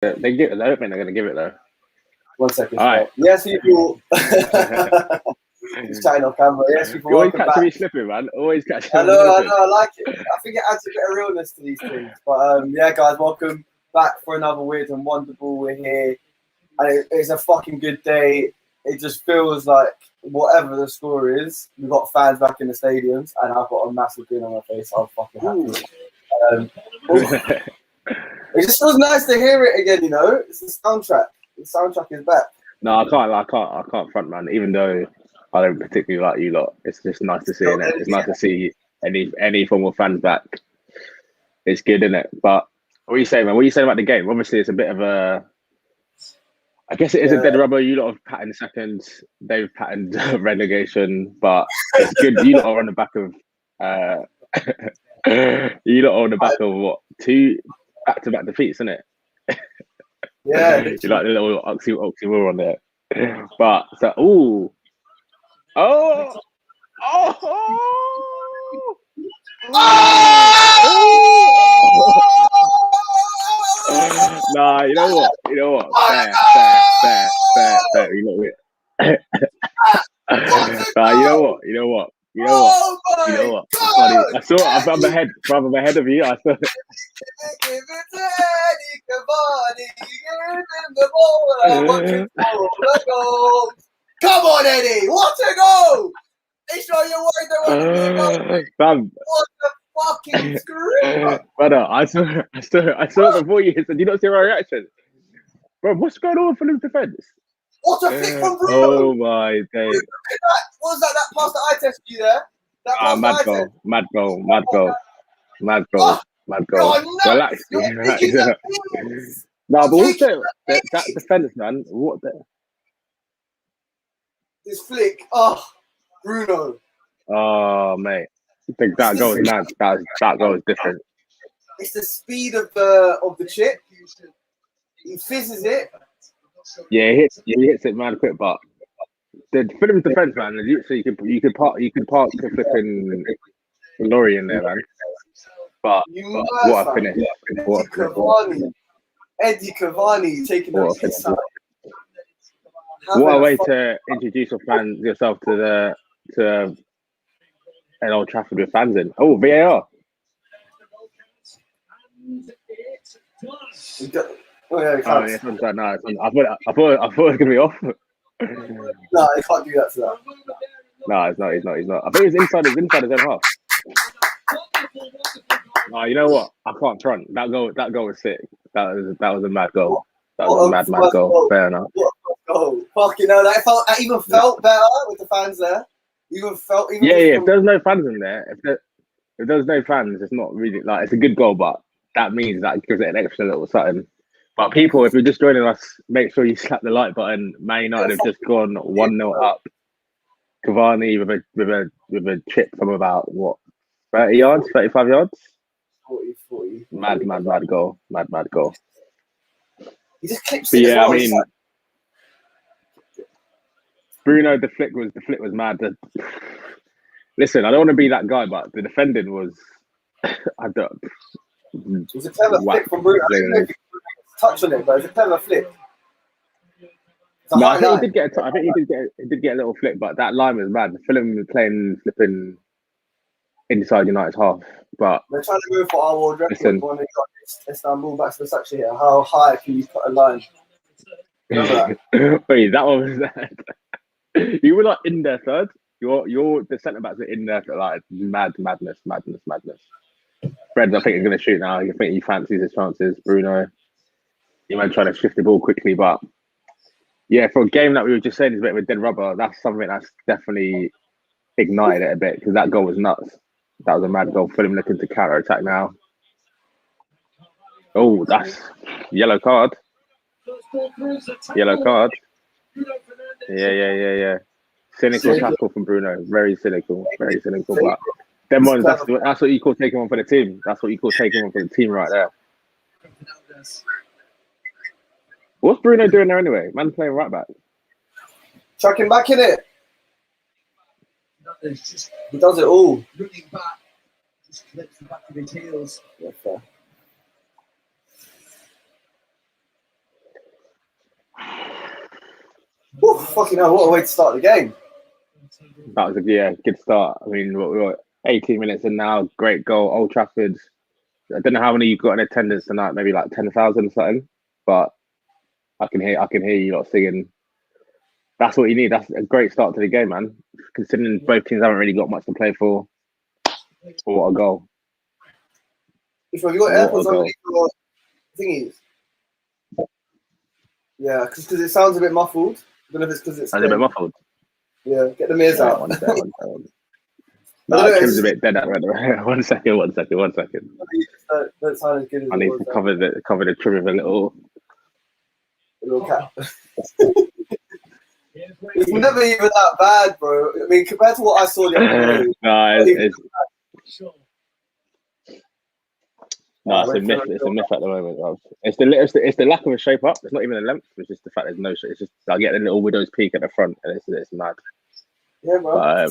They give. I don't think they're gonna give it though. 1 second. All right. Yes, people. He's chatting off camera. Yes, people. You always Welcome catch back. me slipping, man. Always catch me I slipping. know. I like it. I think it adds a bit of realness to these things. But yeah, guys, welcome back for another Weird and Wonderful. We're here, and it's a fucking good day. It just feels like whatever the score is, we've got fans back in the stadiums, and I've got a massive grin on my face. I'm fucking happy. It just feels nice to hear it again. You know, it's the soundtrack. The soundtrack is back. No, I can't front, man. Even though I don't particularly like you lot, it's just nice to see it. It's nice to see any form of fans back. It's good, isn't it? But what are you saying, man? What are you saying about the game? Obviously, it's a bit of a. I guess it is a dead rubber. You lot have patterned seconds. They've patterned relegation, but it's good. You lot are on the back of. You lot are on the back of what? 2 back-to-back defeats, isn't it? Yeah, you like the little oxymoron there. But so, oh, nah, you know what? Fair. You know it. Nah, you know what? I saw it. I'm ahead of you. I saw it. Give it to Eddie Cavani. Give him the ball. I want you for the goal. Come on, Eddie. What a goal! They show you worried there wasn't a goal. What the fucking screw! Brother, I saw it before you. Did you not see my reaction? Bro, what's going on for the defense? What a flick from Bruno! Oh my days! What was that? That pass that I tested you there? That pass mad goal. Relax. No, but also that defense, man. What the? This flick, Bruno. Oh mate, I think that goal is mad. That goal is different. It's the speed of the chip. He fizzes it. Yeah, he hits it mad quick, but the Fulham's defense, man. Literally, you could park a flipping lorry in there, man. But what a finish! Eddie Cavani taking those hits out. What a way to introduce yourself to an Old Trafford with fans in. Oh, VAR. Oh yeah, I thought it was gonna be off. No, he can't do that to that. No, he's not. I think he's inside his own half. No, you know what? I can't front. That goal was sick. That was a mad goal. That was a mad goal. Fair enough. Oh, fucking hell! That even felt better with the fans there. If there's no fans in there, if there's no fans, it's not really like it's a good goal, but that means that gives it an extra little something. But people, if you're just joining us, make sure you slap the like button. Man United have just gone 1-0 up. Cavani with a chip from about 30 yards, 35 yards. 40. Mad goal. He just clips it. Yeah, well. I mean, Bruno, the flick was mad. Listen, I don't want to be that guy, but the defending was. I don't. It was a clever flick from Bruno. I don't know if you touch on it, but it's a clever flick. No, I think he did get. I think he did get a little flick, but that line was mad. Fulham was playing flipping inside United's half, but they're trying to go for our world record when they got Istanbul back to the section here. How high can you put a line? That? Wait, that one was that. You were like in there third. The centre backs are in there for like madness. Fred, I think he's going to shoot now. I think he fancies his chances. Bruno, he might try to shift the ball quickly, but yeah, for a game that we were just saying is a bit of a dead rubber. That's something that's definitely ignited it a bit because that goal was nuts. That was a mad goal. Fulham looking to counter attack now. Oh, that's yellow card. Yeah. Cynical tackle from Bruno. Very cynical. But them ones, that's what you call taking one for the team. That's what you call taking one for the team right there. What's Bruno doing there anyway? Man playing right back. Chucking back in it. He does it all. Looking back, just connects the back of his heels. Yeah, fair. Whew, fucking hell, what a way to start the game. That was a good start. I mean, we're 18 minutes in now. Great goal, Old Trafford. I don't know how many you got in attendance tonight. Maybe like 10,000 or something. But I can hear you lot singing. That's what you need. That's a great start to the game, man. Considering both teams haven't really got much to play for. What a goal! If you got AirPods underneath your thingies. Yeah, because it sounds a bit muffled. I don't know if it's because it's a bit muffled. Yeah, get the ears out. One second. No, Tim's a bit dead at right. One second. Don't sound as good as I need to cover the trim with a little cap. It's never even that bad, bro. I mean, compared to what I saw the other day. It's a myth. It's a myth at the moment. It's the lack of a shape up. It's not even a length. It's just the fact there's no shape. It's just I get a little widow's peak at the front, and it's mad. Yeah, bro.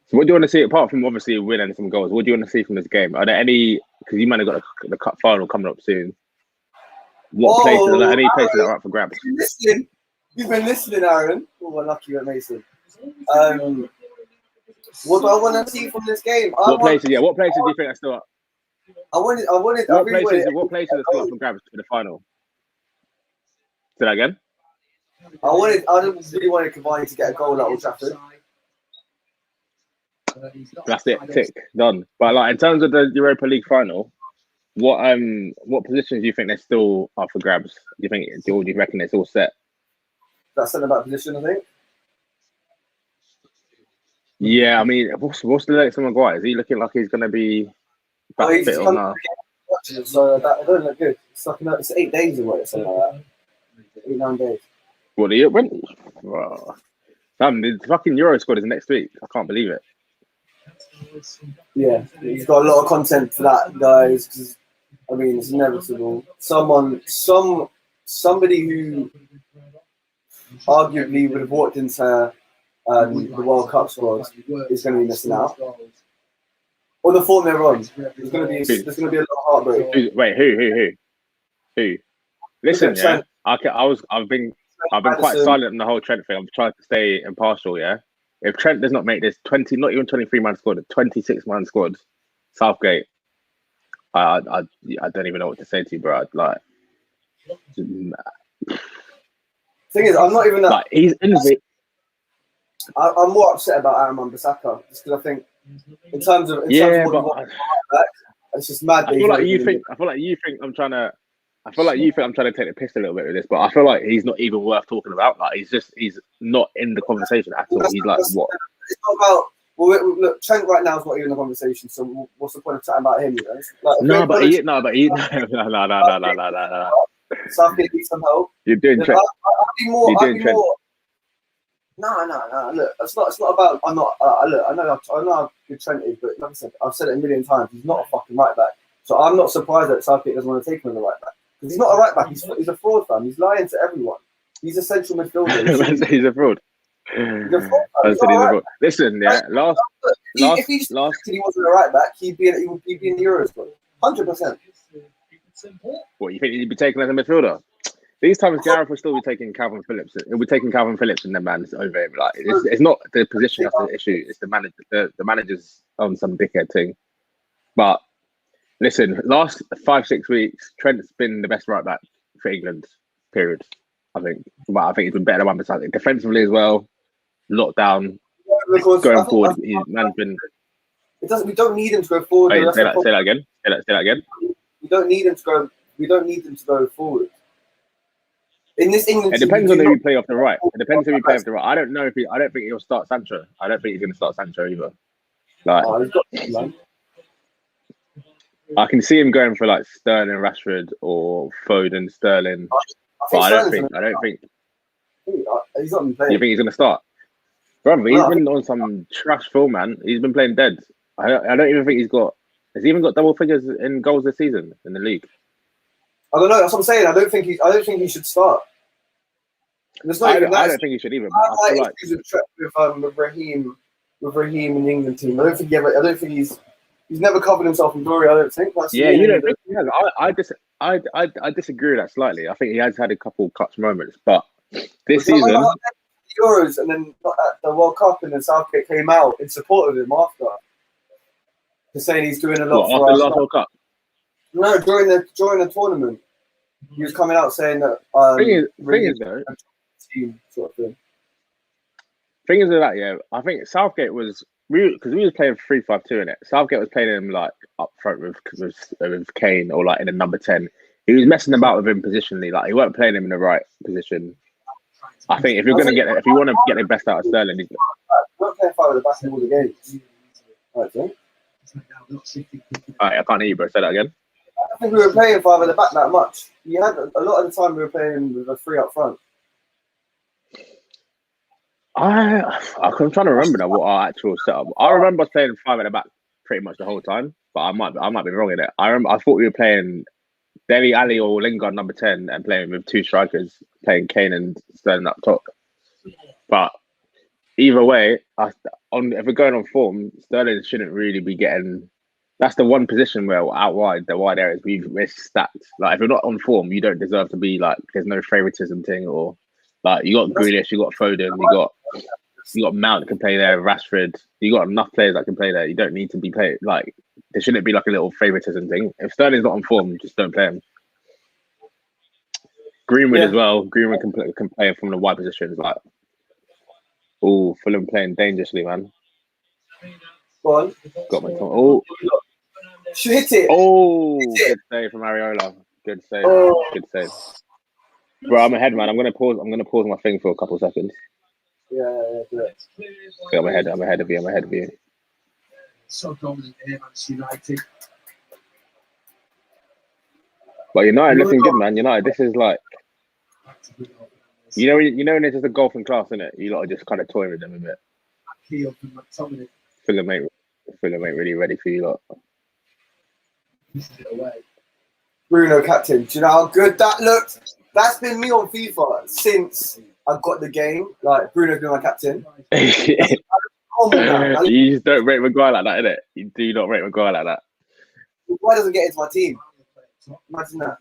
So what do you want to see apart from obviously winning some goals? What do you want to see from this game? Are there any? Because you might have got the cup final coming up soon. What places? Are there any places that are up for grabs? You've been listening, Aaron. Oh, unlucky at Mason. What do I want to see from this game? What places do you think are still up? What places are still up for grabs for the final? Say that again. I really wanted Cavani to get a goal at Old Trafford. That's it. Tick. Done. But like in terms of the Europa League final, what positions do you think they're still up for grabs? Do you reckon it's all set? That centre back position, I think. Yeah, I mean, what's the latest on Maguire? Is he looking like he's going to be back fit or not? So that don't look good. It's 8 days away, something like that. 8-9 days. What do you went? Wow. The fucking Euro squad is next week. I can't believe it. Yeah, he's got a lot of content for that, guys. Because I mean, it's inevitable. Somebody who arguably would have walked into the World Cup squad is going to be missing out. Or the form they're on. There's going to be a lot of heartbreak. Wait, who? Listen, yeah. I've been quite silent on the whole Trent thing. I'm trying to stay impartial, yeah. If Trent does not make this 20, not even 23-man squad, a 26-man squad, Southgate, I don't even know what to say to you, bro. Like, thing is, I'm not even that. Like, he's in the. I'm more upset about Aaron Wan-Bissaka just because I think, in terms of what it's just mad. I feel like you think I'm trying to take the piss a little bit with this, but I feel like he's not even worth talking about. Like he's not in the conversation at all. He's like what? It's not about. Well, look, Trent right now is not even in the conversation. So what's the point of chatting about him? You know? Like, no. Southgate needs some help. You're doing Trent. I'd be more. No. Look, it's not about. I'm not. Look, I know how good Trent is, but like I said, I've said it a million times. He's not a fucking right back. So I'm not surprised that Southgate doesn't want to take him as a right back. Because he's not a right back. He's a fraud, fam. He's lying to everyone. He's a central midfielder. He's a fraud. He's a fraud. Listen, yeah. If he wasn't a right back, he'd be in the Euro squad. 100%. What, you think he'd be taken as a midfielder? These times, Gareth will still be taking Calvin Phillips. He'll be taking Calvin Phillips and then man's over him. Like it's not the position that's the issue. It's the manager. The manager's on some dickhead thing. But listen, last 5-6 weeks, Trent's been the best right back for England. Period. I think. But I think he's been better than Wan-Bissaka defensively as well. Lockdown. Going forward, man's been. It doesn't. We don't need him to go forward. Wait, say that again. Say that again. We don't need him to go. We don't need him to go forward. In this England, it depends on who you play off the right. It depends who you play off the right. I don't think he'll start Sancho. I don't think he's going to start Sancho either. Like, I can see him going for like Sterling, Rashford, or Foden, Sterling. But I don't think. He's not been playing. You think he's going to start? Brother, he's been on some trash form, man. He's been playing dead. I don't even think he's got. Has he even got double figures in goals this season in the league? I don't know. That's what I'm saying. I don't think he should start. I don't think he should either. I feel like with Raheem in the England team. I don't think he's He's never covered himself in glory, I don't think. That's Yeah, you don't think he has. I disagree with that slightly. I think he has had a couple clutch moments, but this season, Euros and then at the World Cup, and then Southgate came out in support of him after, just saying he's doing a lot for after us. the last World Cup. No, during the tournament, he was coming out saying that. Thing is though, team sort of thing. Thing is that I think Southgate was because we was playing 3-5-2 in it. Southgate was playing him like up front with Kane or like in a number 10. He was messing about with him positionally. Like he weren't playing him in the right position. I think if you want to get the best out of Sterling, he's not playing 5 at the back in all the games. I think. Alright, I can't hear you, bro. Say that again. I think we were playing 5 at the back that much. You had a lot of the time we were playing with a 3 up front. I'm trying to remember now what our actual setup. I remember us playing 5 at the back pretty much the whole time, but I might be wrong in it. I thought we were playing Dele Alli or Lingard number 10 and playing with 2 strikers, playing Kane and Sterling up top. But either way, if we're going on form, Sterling shouldn't really be getting. That's the one position where out wide, the wide areas we're stacked. Like if you're not on form, you don't deserve to be like. There's no favoritism thing or like you got Grealish, you got Foden, you got Mount that can play there, Rashford. You got enough players that can play there. You don't need to be played like there shouldn't be like a little favoritism thing. If Sterling's not on form, just don't play him. Greenwood as well. Greenwood can play from the wide positions. Like, Fulham playing dangerously, man. Go on. Got my tongue. Oh, hit it. Oh, good save from Areola. Good save. Oh. Good save. Bro, I'm ahead, man. I'm gonna pause my thing for a couple of seconds. Yeah. Okay, I'm ahead of you. So dominant here, Manchester United. But United looking good, man. United, this is like, you know when it's just a golfing class, isn't it? You lot are just kind of toying with them a bit. Fulham ain't really ready for you lot. Bruno captain. Do you know how good that looked? That's been me on FIFA since I got the game. Like Bruno's been my captain. You just don't rate Maguire like that, innit? You do not rate Maguire like that. Why doesn't get into my team? Imagine that.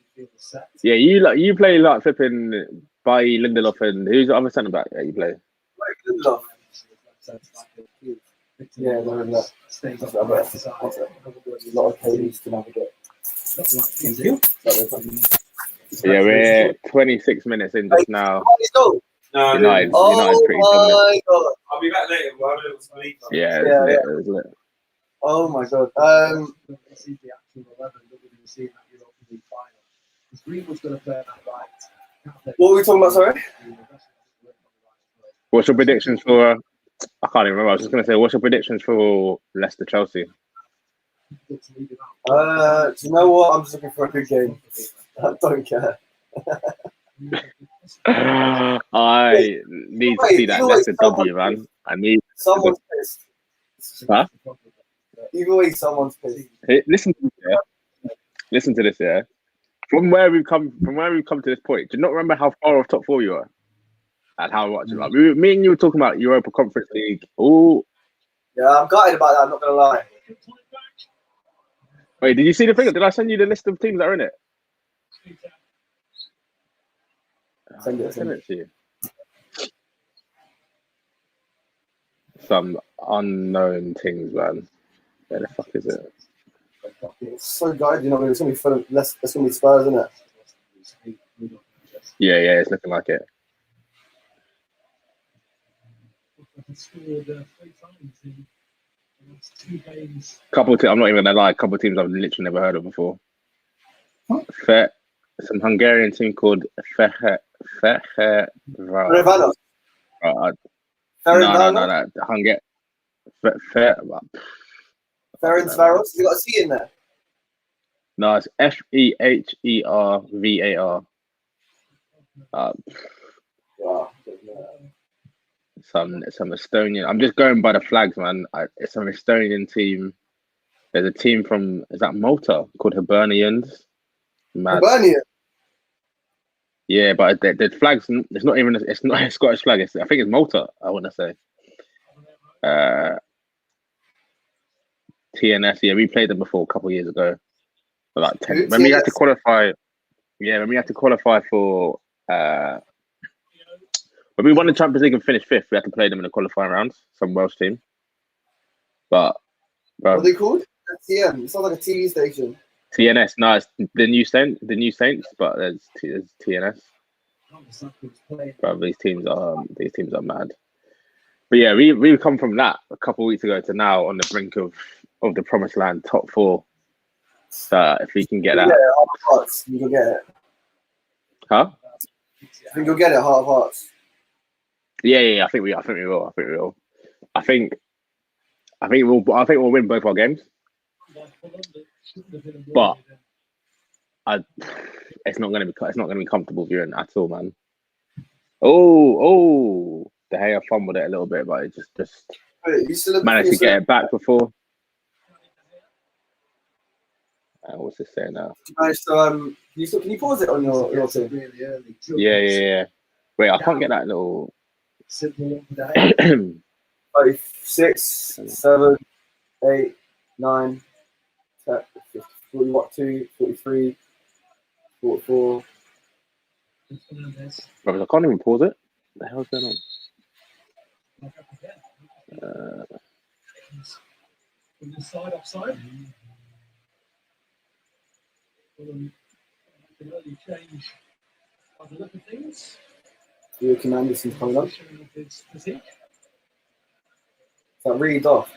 Yeah, you play like flipping by Lindelof and who's the other centre back that you play? Lindelof. Yeah, no. That's a lot of cables to navigate. Thank you. Yeah, we're 26 minutes in just now. No, United's pretty dominant. God. I'll be back later. But I don't sleep. Yeah, it's lit. Oh my god. What were we talking about? Sorry. What's your predictions for? I can't even remember. I was just going to say, what's your predictions for Leicester Chelsea? Do you know what? I'm just looking for a good game. I don't care. I need to see that Leicester W, man. I need. Someone's pissed. Huh? Either way, someone's pissed. Hey, listen to this, yeah. From where we've come to this point, do you not remember how far off top 4 you are? And how much? Like, me and you were talking about Europa Conference League. Oh, yeah, I'm gutted about that. I'm not gonna lie. Wait, did you see the thing? Did I send you the list of teams that are in it? Send it to you. Some unknown things, man. Where the fuck is it? It's so good, you know. It's gonna be full of less. It's gonna be Spurs, isn't it? Yeah, it's looking like it. Couple teams. I'm not even gonna lie. Couple teams I've literally never heard of before. Some Hungarian team called Ferencváros. Ferencváros. No. Ferencváros. You got a C in there. No, it's Fehervar. Some Estonian. I'm just going by the flags, man. It's an Estonian team. There's a team from Malta called Hibernians. Hibernian. Yeah, but the flags. It's not a Scottish flag. I think it's Malta. I want to say. TNS. Yeah, we played them before a couple of years ago. Like 10. Who? When we had to TNS? qualify. Yeah, when we had to qualify for. When we won the Champions League and finished fifth, we had to play them in the qualifying rounds. Some Welsh team. But What are they called? TM. It sounds like a TV station. TNS, no, it's the new Saints, but there's TNS. Bro, these teams are mad. But yeah, we come from that a couple of weeks ago to now on the brink of the promised land, top 4. So if we can get that, Heart of Hearts. You can get it. huh? I think you'll get it. Heart of Hearts. Yeah. I think we will. I think we'll win both our games. But it's not going to be comfortable viewing at all, man. Oh, De Gea fumbled it a little bit, but it just Wait, you still managed to get it back before. What's this saying now? Nice. Can you pause it on your thing? Really early. Yeah. Wait, I can't get that little. Simple one today. 6, 7, 8, 9, 10, 42, 43, 44. Brothers, I can't even pause it. What the hell's going on? From the side offside. Can only change by the look of things. Joachim Anderson's coming up. Is that Reed off?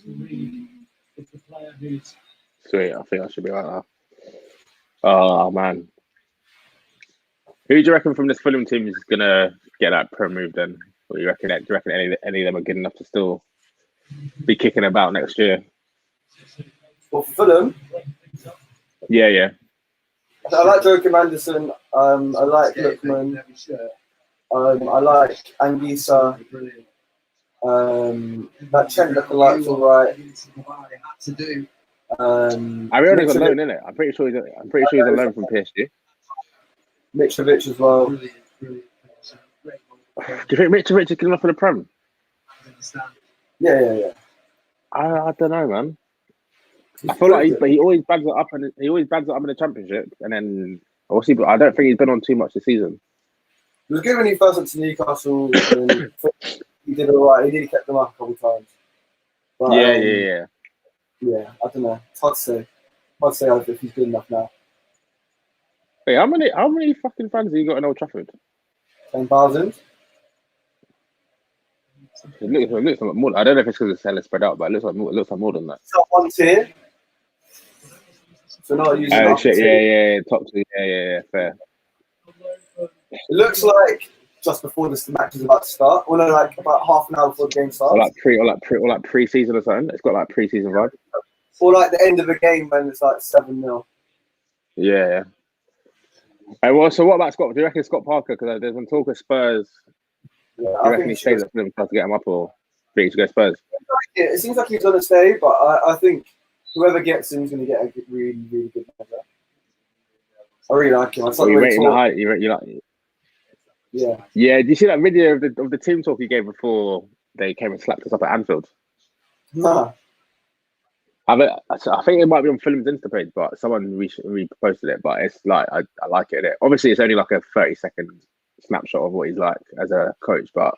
Reed is the player who's Sweet, I think I should be like that. Oh man, who do you reckon from this Fulham team is gonna get that Prem move then? Or do you reckon any of them are good enough to still be kicking about next year? Well, for Fulham, Yeah. I like Joachim Anderson. I like Lookman. I like Anguissa. That Trent lookalikes all right. Ariona's on loan, isn't it? I'm pretty sure he's on loan from PSG. Mitrovic as well. Do you think Mitrovic is good enough for the Prem? Yeah. I don't know, man. I feel like he always bags it up, and he always bags it up in the Championship, and then obviously, but I don't think he's been on too much this season. He was good when he first went to Newcastle. And he did all right. He nearly kept them up a couple of times. But, Yeah. Yeah, I don't know. It's hard to say. Hard to say if he's good enough now. Hey, how many fucking fans have you got in Old Trafford? 10,000. It looks like more. I don't know if it's because it's spread out, but it looks like more than that. Top 1 tier. So not using. Oh shit! Yeah. Top 2. Yeah. Fair. It looks like just before the match is about to start, or no, like about half an hour before the game starts. Or like pre-season or something. It's got like pre-season vibe. Or like the end of the game when it's like 7-0. Yeah. Hey, well, so what about Scott? Do you reckon Scott Parker? Because there's been talk of Spurs. Yeah, Do you I reckon think he stays at Fulham to get him up, or do you think he should go Spurs? it seems like he's going to stay, but I think whoever gets him is going to get a really, really good measure. I really like him. You rating the height? You like? Yeah. Yeah. Do you see that video of the team talk he gave before they came and slapped us up at Anfield? Nah. I think it might be on Fulham's Insta page, but someone reposted it. But it's like I like it. Obviously, it's only like a 30-second snapshot of what he's like as a coach, but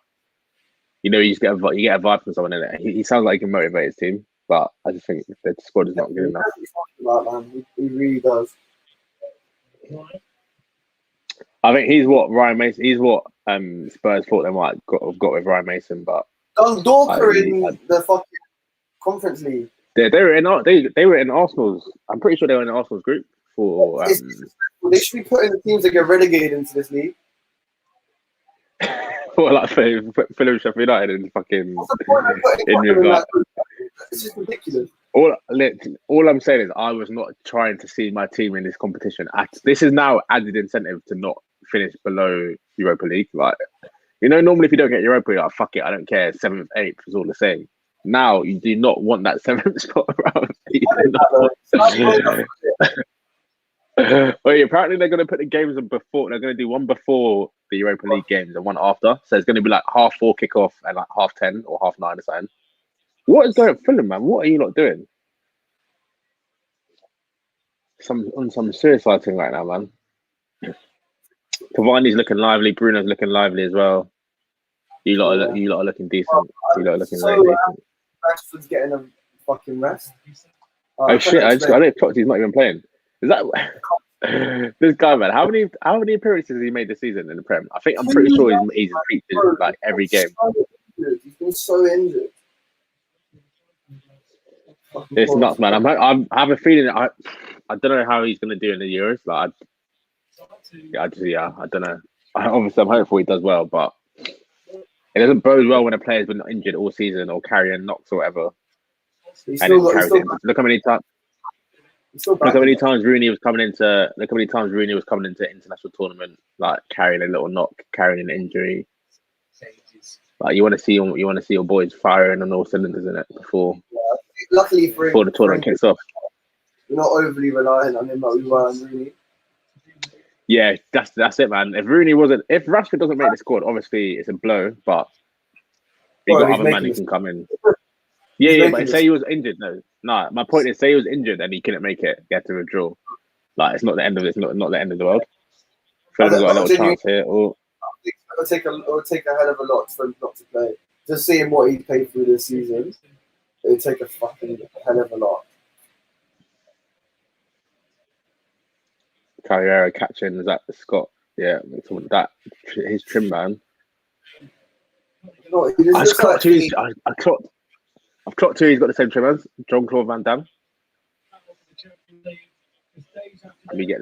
you just get a vibe from someone in it. He sounds like he can motivate his team, but I just think the squad is not good enough. He really does. I think he's what Ryan Mason. He's what Spurs thought they might have got with Ryan Mason, but Dorker in the fucking Conference League. They were in Arsenal's. I'm pretty sure they were in Arsenal's group for. They should be putting the teams that get relegated into this league. Well, like Fulham, Sheffield United, and fucking. It's just ridiculous. All I'm saying is I was not trying to see my team in this competition. This is now added incentive to not finish below Europa League. Like, normally if you don't get Europa League, like, fuck it, I don't care. 7th, 8th is all the same. Now you do not want that 7th spot around. Well, apparently they're going to put the games in before. They're going to do one before the Europa League games and one after. So it's going to be like 4:30 kickoff and like 10:30 or 9:30 or something. What is going on, Fulham, man? What are you not doing? On some suicide thing right now, man. Cavani's looking lively. Bruno's looking lively as well. You lot are looking decent. You lot are looking very decent. Rashford's getting a fucking rest. Oh shit! I don't clocked he's not even playing. Is that this guy, man? How many appearances has he made this season in the Prem? I'm pretty sure he's featured like every game. He's been so injured. It's nuts, man. I have a feeling I don't know how he's gonna do in the Euros. Like, I don't know. Obviously, I'm hopeful he does well, but it doesn't bode well when a player's been injured all season or carrying knocks or whatever. Look how many times. Look how many times Rooney was coming into international tournament, like carrying a little knock, carrying an injury. Like you want to see your boys firing on all cylinders in it before. Yeah, luckily before the tournament kicks off. We're not overly reliant on him like we were on Rooney. Yeah, that's it, man. If Rashford doesn't make the squad, obviously it's a blow. But you got other man who can come in. Yeah, but say he was injured. No, my point is, say he was injured and he couldn't make it. He had to withdraw. Like it's not the end of not the end of the world. Fulham's got a little chance here. It'll take a hell of a lot for him not to play. Just seeing what he paid through this season, it'll take a fucking hell of a lot. Carriera catching, is that Scott? Yeah, that his trim, man. I've clocked too. He's got the same trim as Jean-Claude Van Damme. Let me get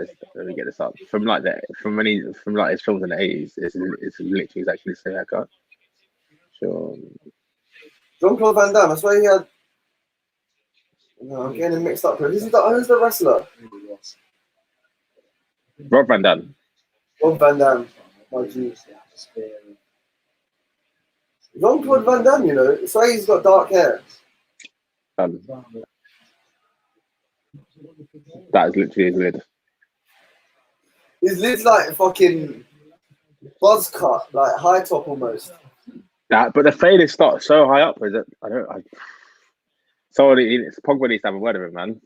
this up from when his films in the 80s. It's literally exactly the same haircut. Sure. Jean-Claude Van Damme. I swear he had. No, I'm getting him mixed up. Who's the wrestler? Rob Van Dam. Rob Van Dam. My G. Jean-Claude Van Damme, you know. It's why he's got dark hair. That is literally his lid. His lid's like fucking buzz cut, like high top almost. But the fade is so high up. Is it? Pogba needs to have a word of it, man.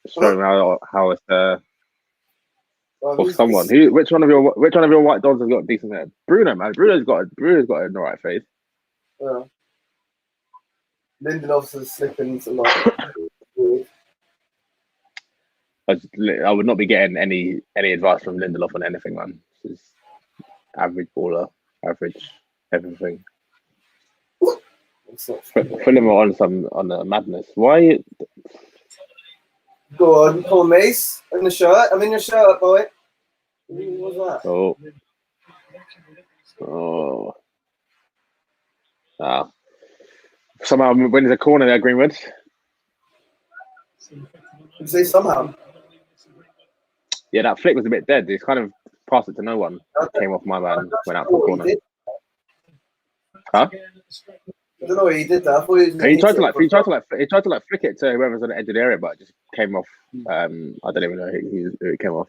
Show him how it's or someone. Which one of your white dogs has got decent hair? Bruno, man. Bruno's got an alright face. Yeah. Lindelof's is slipping a lot. I would not be getting any advice from Lindelof on anything, man. This is average baller, average everything. Fulham are on a madness. Why? Go on, come on, Mace. In the shirt. I'm in your shirt, boy. What was that? Oh. Somehow wins a corner there, Greenwood. You say somehow. Yeah, that flick was a bit dead. He's kind of passed it to no one. Came off my man, went out for the corner. Huh? I don't know what he did that. I thought he tried to flick it to whoever's on the edge of the area, but it just came off. I don't even know who it came off.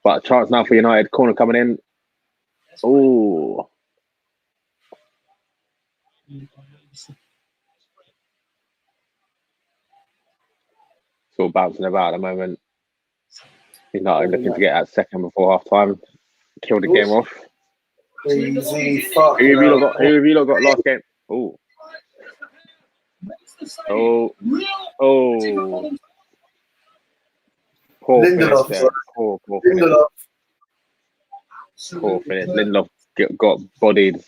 But chance now for United. Corner coming in. Oh. Still bouncing about at the moment. United looking to get that second before half time. Kill the game off. Easy. Fuck. Who have you lot got last game? Oh. Poor Lindelof. finish there. Poor finish. Lindelof. Poor finish. Lindelof got bodied.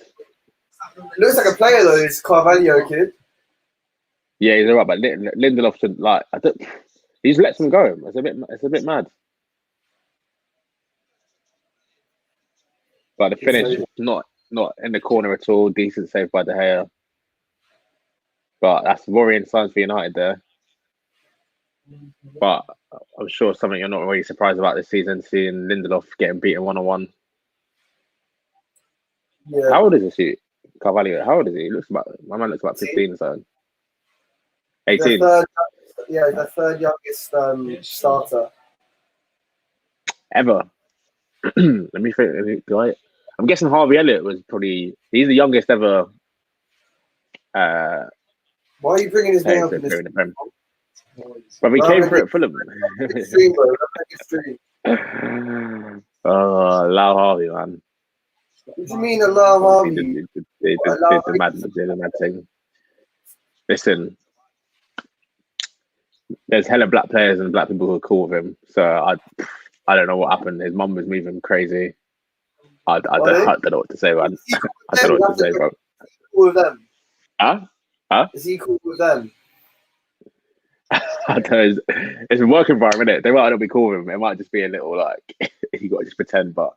Looks like a player though, this Carvalho kid. Yeah, he's alright, but Lindelof should he just lets him go. It's a bit mad. But the finish not in the corner at all. Decent save by De Gea. But that's worrying signs for United there. But I'm sure something you're not really surprised about this season, seeing Lindelof getting beaten 1-on-1. Yeah. How old is this? Carvalho? How old is he? My man looks about 15 or so. 18. The third youngest starter Ever. Let me think. I'm guessing Harvey Elliott was he's the youngest ever Why are you bringing his name up in this? But we came through at Fulham. Stream, bro. Stream. Oh, Lau Harvey, man. What do you mean, Allah Harvey? The mad thing. Listen, there's hella black players and black people who are cool with him. So I don't know what happened. His mum was moving crazy. I don't know what to say, man. I don't know what to say, bro. Cool with them? Huh? Is he cool with them? I don't know. It's a work environment, innit? They might not be cool with him. It might just be a little like you got to just pretend. But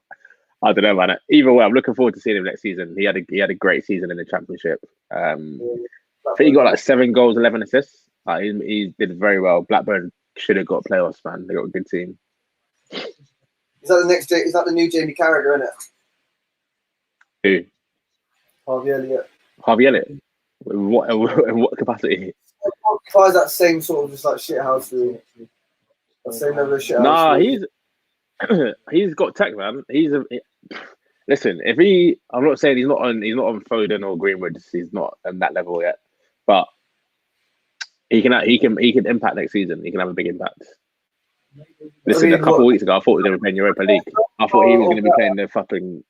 I don't know, man. Either way, I'm looking forward to seeing him next season. He had a great season in the Championship. I think he got like 7 goals, 11 assists. He did very well. Blackburn should have got playoffs, man. They got a good team. Is that the new Jamie Carragher, isn't it? Who? Harvey Elliott. Harvey Elliott. In what capacity? Occupies that same sort of just like shithouse room. That same level of shithouse. Nah, room. he's got tech, man. Listen. I'm not saying he's not on Foden or Greenwood. He's not on that level yet, but he can impact next season. He can have a big impact. Listen, a couple of weeks ago, I thought they were playing Europa League. I thought he was going to be playing the fucking.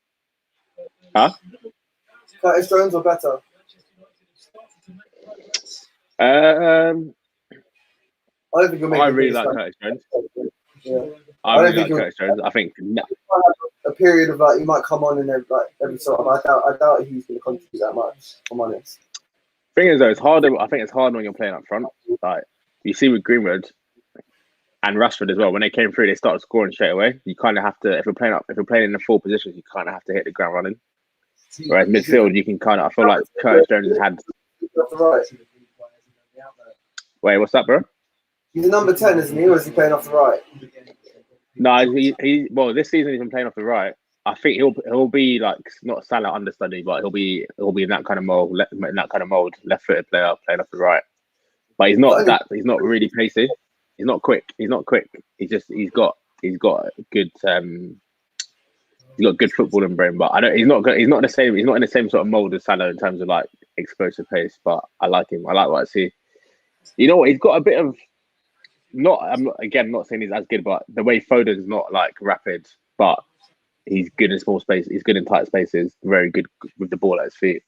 Huh? Curtis Jones or better? I don't think I really like Curtis Jones. Yeah. I really like Curtis Jones. I think a period of like he might come on in every sort of. I doubt he's going to contribute that much. If I'm honest. Thing is though, it's harder. I think it's harder when you're playing up front. Like you see with Greenwood and Rashford as well. When they came through, they started scoring straight away. You kind of have to if you're playing in the 4 positions, you kind of have to hit the ground running. Whereas midfield, you can kind of. I feel like Curtis Jones has had. Wait, what's that, bro? He's a number 10, isn't he? Or is he playing off the right? No, well, this season he's been playing off the right. I think he'll be like not Salah understudy, but he'll be in that kind of mold, left-footed player playing off the right. But he's not that. He's not really pacey. He's not quick. He's he's got good. He's got good footballing brain, but he's not the same. He's not in the same sort of mold as Salah in terms of like explosive pace. But I like him. I like what I see. You know what? He's got a bit of I'm not saying he's as good, but the way Foden's not like rapid, but he's good in small space. He's good in tight spaces. Very good with the ball at his feet.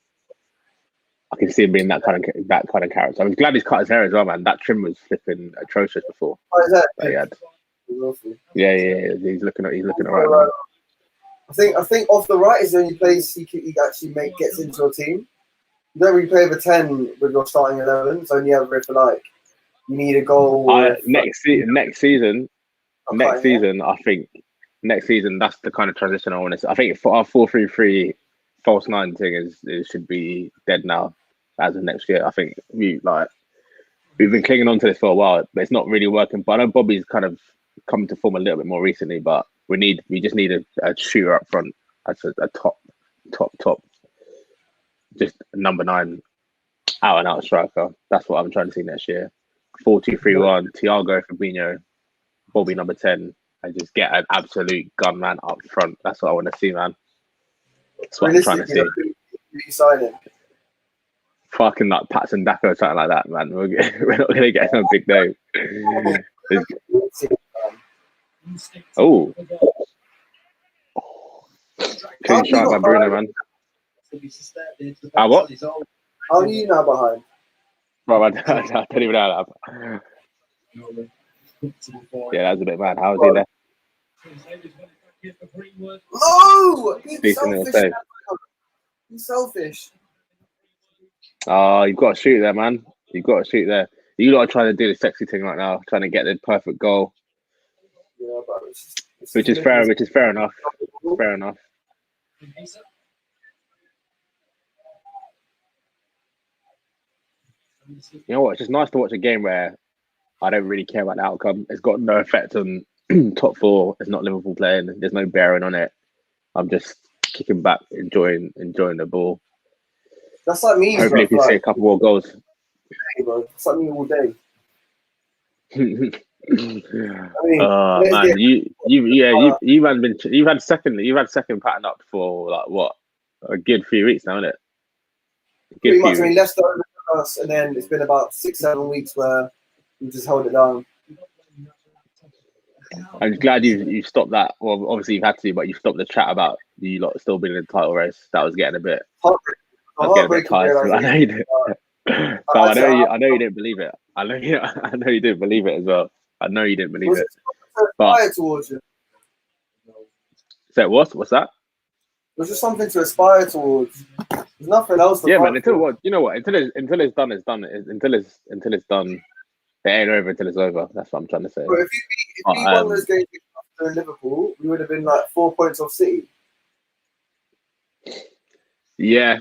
I can see him being that kind of character. I'm glad he's cut his hair as well, man. That trim was flipping atrocious before. Oh, is that? Yeah. He's looking alright. Man. I think off the right is the only place he actually gets into a team. You don't really play with a 10 with your starting 11. It's only ever if like you need a goal. Next season, I think next season that's the kind of transition I want to see. I think for our 4-3-3 false 9 thing it should be dead now as of next year. I think we've been clinging on to this for a while, but it's not really working. But I know Bobby's kind of come to form a little bit more recently, but we just need a shooter up front. That's a top. Just number 9, out and out striker. That's what I'm trying to see next year. 4-2-3-1. Thiago, Fabinho, Bobby number 10, and just get an absolute gunman up front. That's what I want to see, man. That's what I'm trying to see. Signing. Fucking like Patson Daka or something like that, man. We're not going to get some big name. Oh. Clean shot by Bruno, man. What? How are you now behind? Bro, I don't even know that. Yeah, that was a bit mad. How was he there? No! Decent He's selfish. Oh, you've got to shoot there, man. You've got to shoot there. You lot are trying to do the sexy thing right now, trying to get the perfect goal. Yeah, but which is fair enough. Fair enough. You know what? It's just nice to watch a game where I don't really care about the outcome. It's got no effect on top 4. It's not Liverpool playing. There's no bearing on it. I'm just kicking back, enjoying the ball. That's like me. Hopefully, we can see a couple more goals. Hey, bro. It's like me all day. Man, you've had second pattern up for like what, a good few weeks now, isn't it? Pretty much. I mean, Leicester us, and then it's been about 6-7 weeks where we just held it down. I'm glad you stopped that. Well, obviously you've had to, but you stopped the chat about you lot still being in the title race. That was getting a bit. I was getting a bit tired. I know you did. So I know you didn't believe it. I know you didn't believe it as well. I know you didn't believe it. But towards you. So what's that? It was just something to aspire towards. There's nothing else. Yeah, man. Until what? You know what? Until it's done, it's done. Until it's done, it ain't over until it's over. That's what I'm trying to say. But if you won those games in Liverpool, we would have been like 4 points off City. Yeah.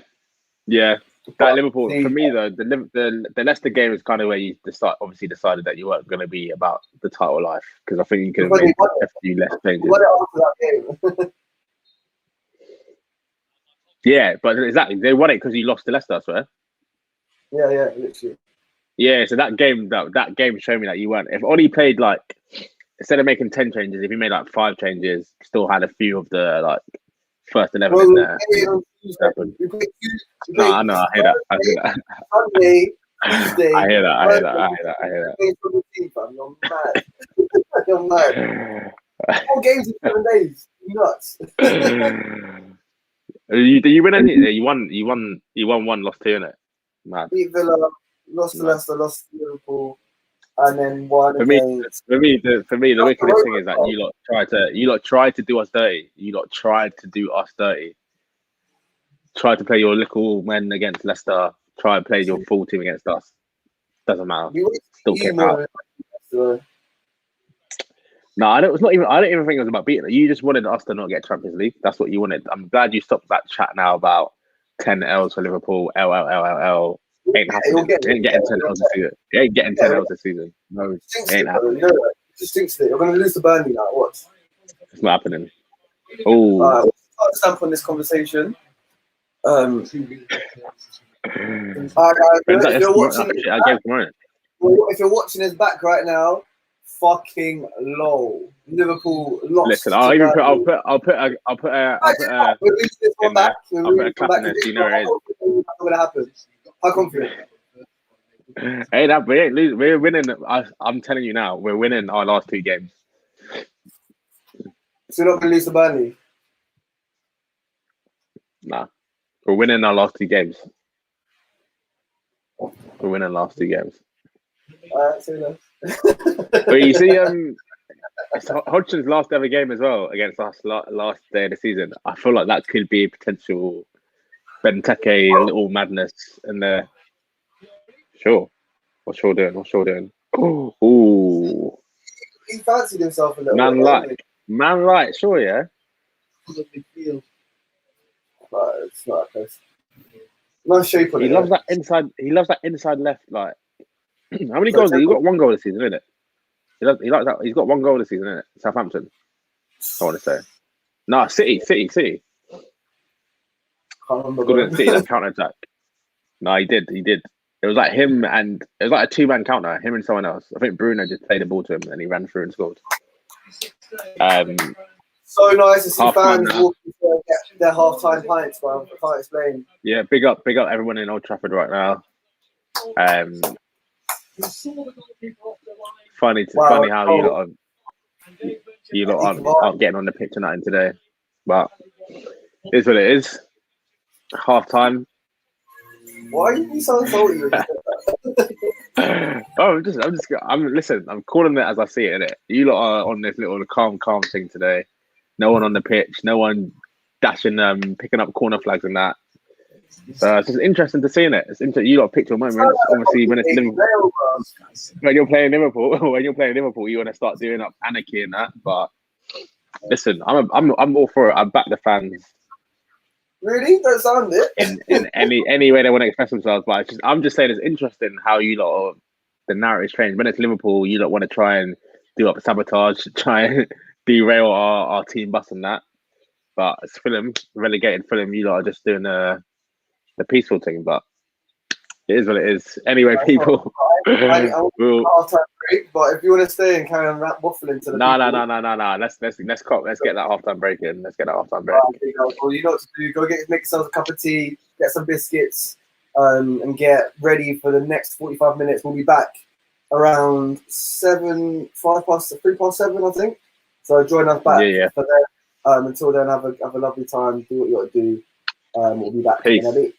That Liverpool, for me though, the Leicester game is kind of where you decided that you weren't going to be about the title life, because I think you could have made a few less changes. Yeah, but exactly, they won it because you lost to Leicester, I swear. Yeah, literally. Yeah, so that game showed me that you weren't. If Oli played like, instead of making 10 changes, if he made like 5 changes, still had a few of the like first 11 in there. No, I know. I hear that. Sunday, Tuesday. I hear that. You're mad. 4 games in 7 days. You're nuts. You win any? You won 1, lost 2, innit? Mad. Beat Villa, lost to Leicester, lost to Liverpool, and then won against. For me, the wickedest thing is that you lot tried to do us dirty. You lot tried to do us dirty. Try to play your little men against Leicester. Try and play your full team against us. Doesn't matter. Still came out. No, I don't even think it was about beating it. You just wanted us to not get Champions League. That's what you wanted. I'm glad you stopped that chat now about 10 L's for Liverpool. L. Ain't happening. Ain't getting 10 L's this season. You ain't getting 10 L's this season. No, ain't happening. You know that. It just thinks that you're going to lose to Burnley now. What? It's not happening. Oh. I'll stamp on this conversation. If you're watching this back right now, fucking low. Liverpool lost. Listen, I'll put a clap in there so you know where it is. What's going to happen? How confident? Hey, we ain't losing. We're winning. I'm telling you now, we're winning our last 2 games. So you're not going to lose to Burnley? Nah. We're winning our last 2 games. Alright, say that. But you see, it's Hodgson's last ever game as well against us last day of the season. I feel like that could be a potential Benteke little madness in there. Sure. What's Shaw doing? Ooh. He fancied himself a little bit. Man like, sure, yeah. But it's not close. No shape on it. He loves that inside left. Like, how many goals? He got 1 goal this season, isn't it? He likes that. He's got 1 goal this season, isn't it? Southampton. I want to say. No, City. Can't remember. Good City, that counter attack. No, he did. It was like him, and it was like a 2-man counter. Him and someone else. I think Bruno just played the ball to him, and he ran through and scored. So nice to see fans walking to get their half-time pints, bro. I can't explain. Yeah, big up everyone in Old Trafford right now. Funny how you lot aren't getting on the pitch and nothing today, but it is what it is. Half-time. Why are you so salty? I'm calling it as I see it, innit? You lot are on this little calm thing today. No one on the pitch, no one dashing, picking up corner flags and that. So it's just interesting to see it. It's interesting. You lot picked your moments. Obviously, when you're playing Liverpool, you want to start doing up anarchy and that. But listen, I'm all for it. I back the fans. Really? Don't sound it. in any way they want to express themselves. But I'm just saying it's interesting how you lot the narrative's changed. When it's Liverpool, you don't want to try and do up sabotage, try and derail our team bus and that. But it's Fulham, relegated Fulham, you lot are just doing the peaceful thing. But it is what it is. Anyway, people. Half-time break, but if you want to stay and carry on waffling to the No. Let's get that half-time break in. Let's get that half-time break. Well, you know what to do. Go make yourself a cup of tea, get some biscuits, and get ready for the next 45 minutes. We'll be back around 3 past 7, I think. So join us back for that. Until then, have a lovely time. Do what you got to do. We'll be back in a bit.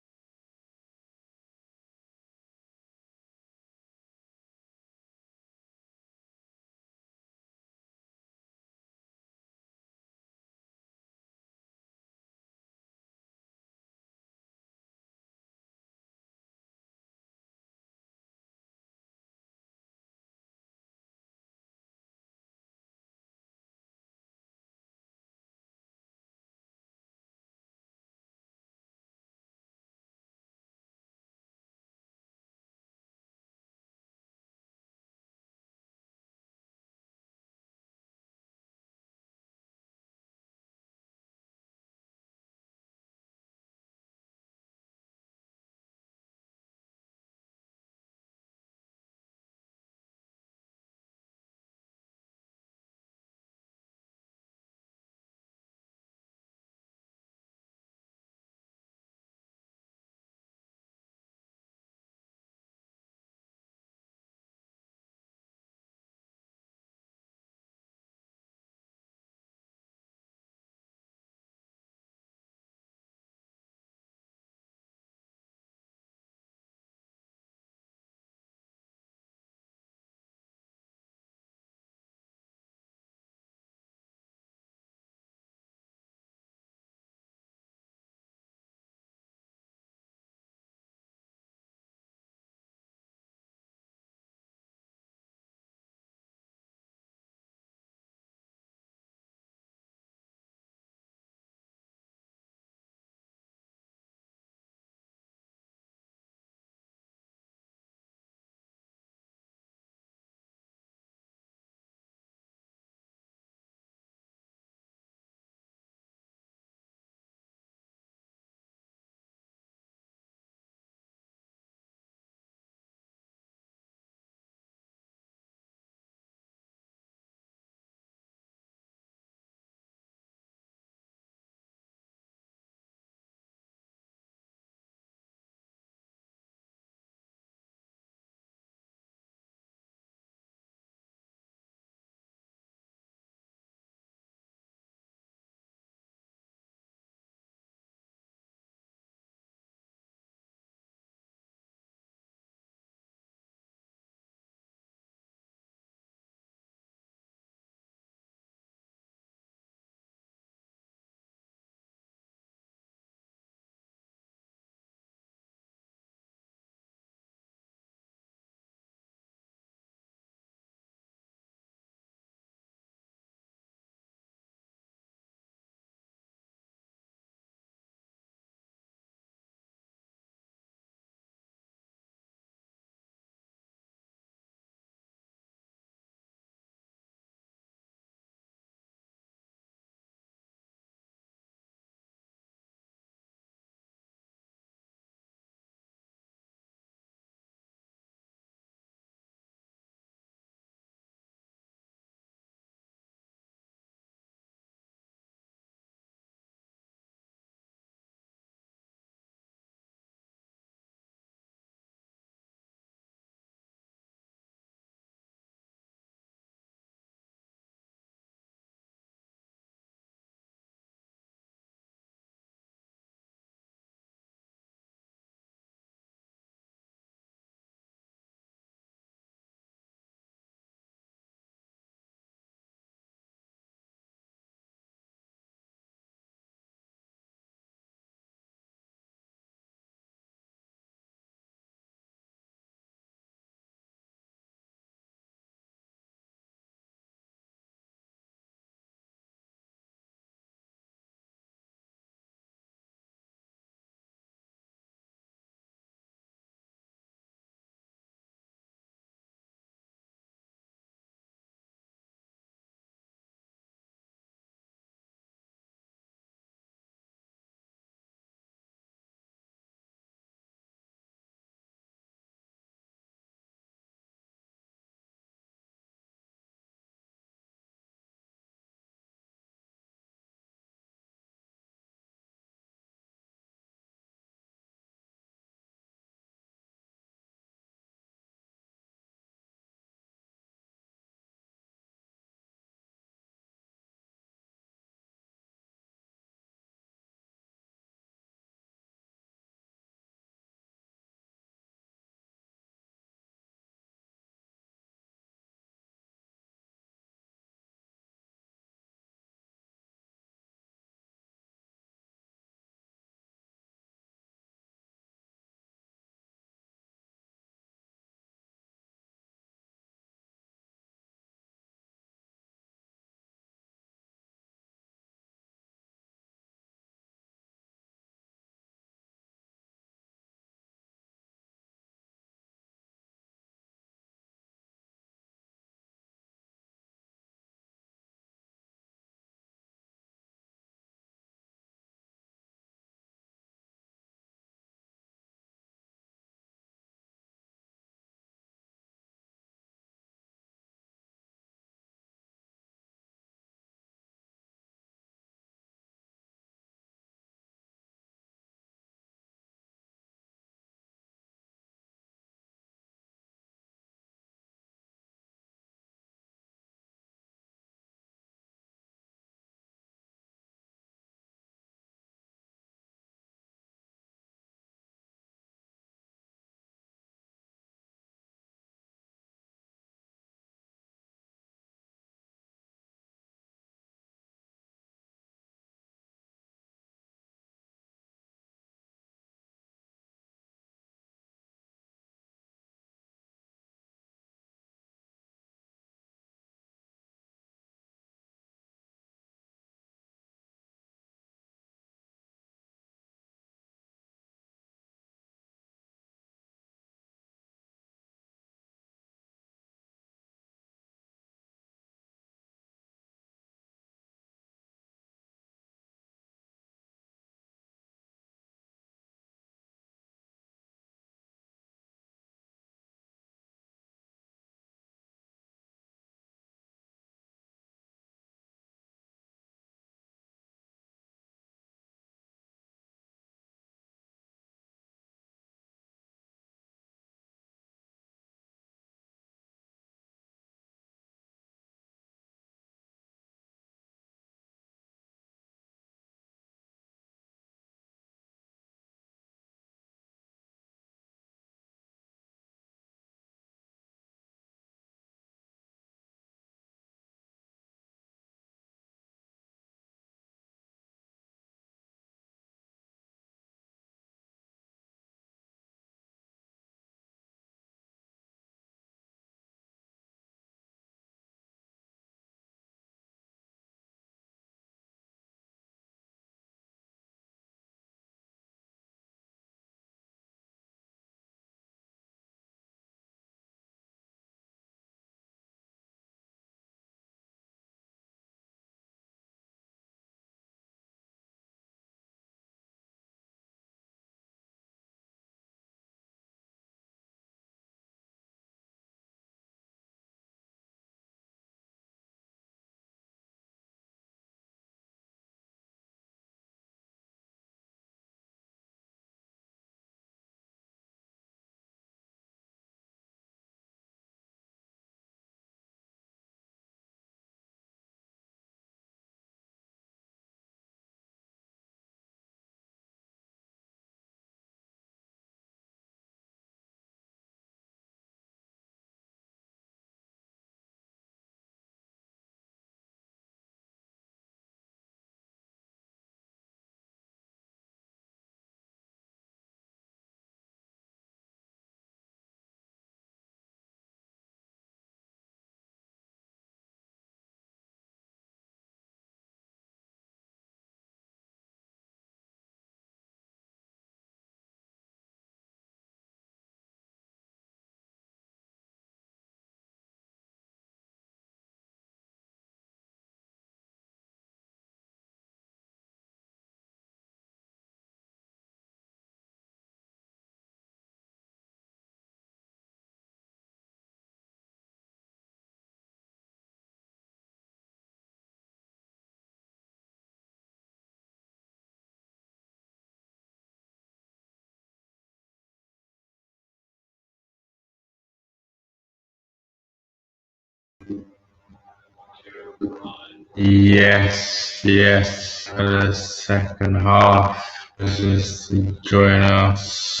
Yes, for the second half. Just enjoying us.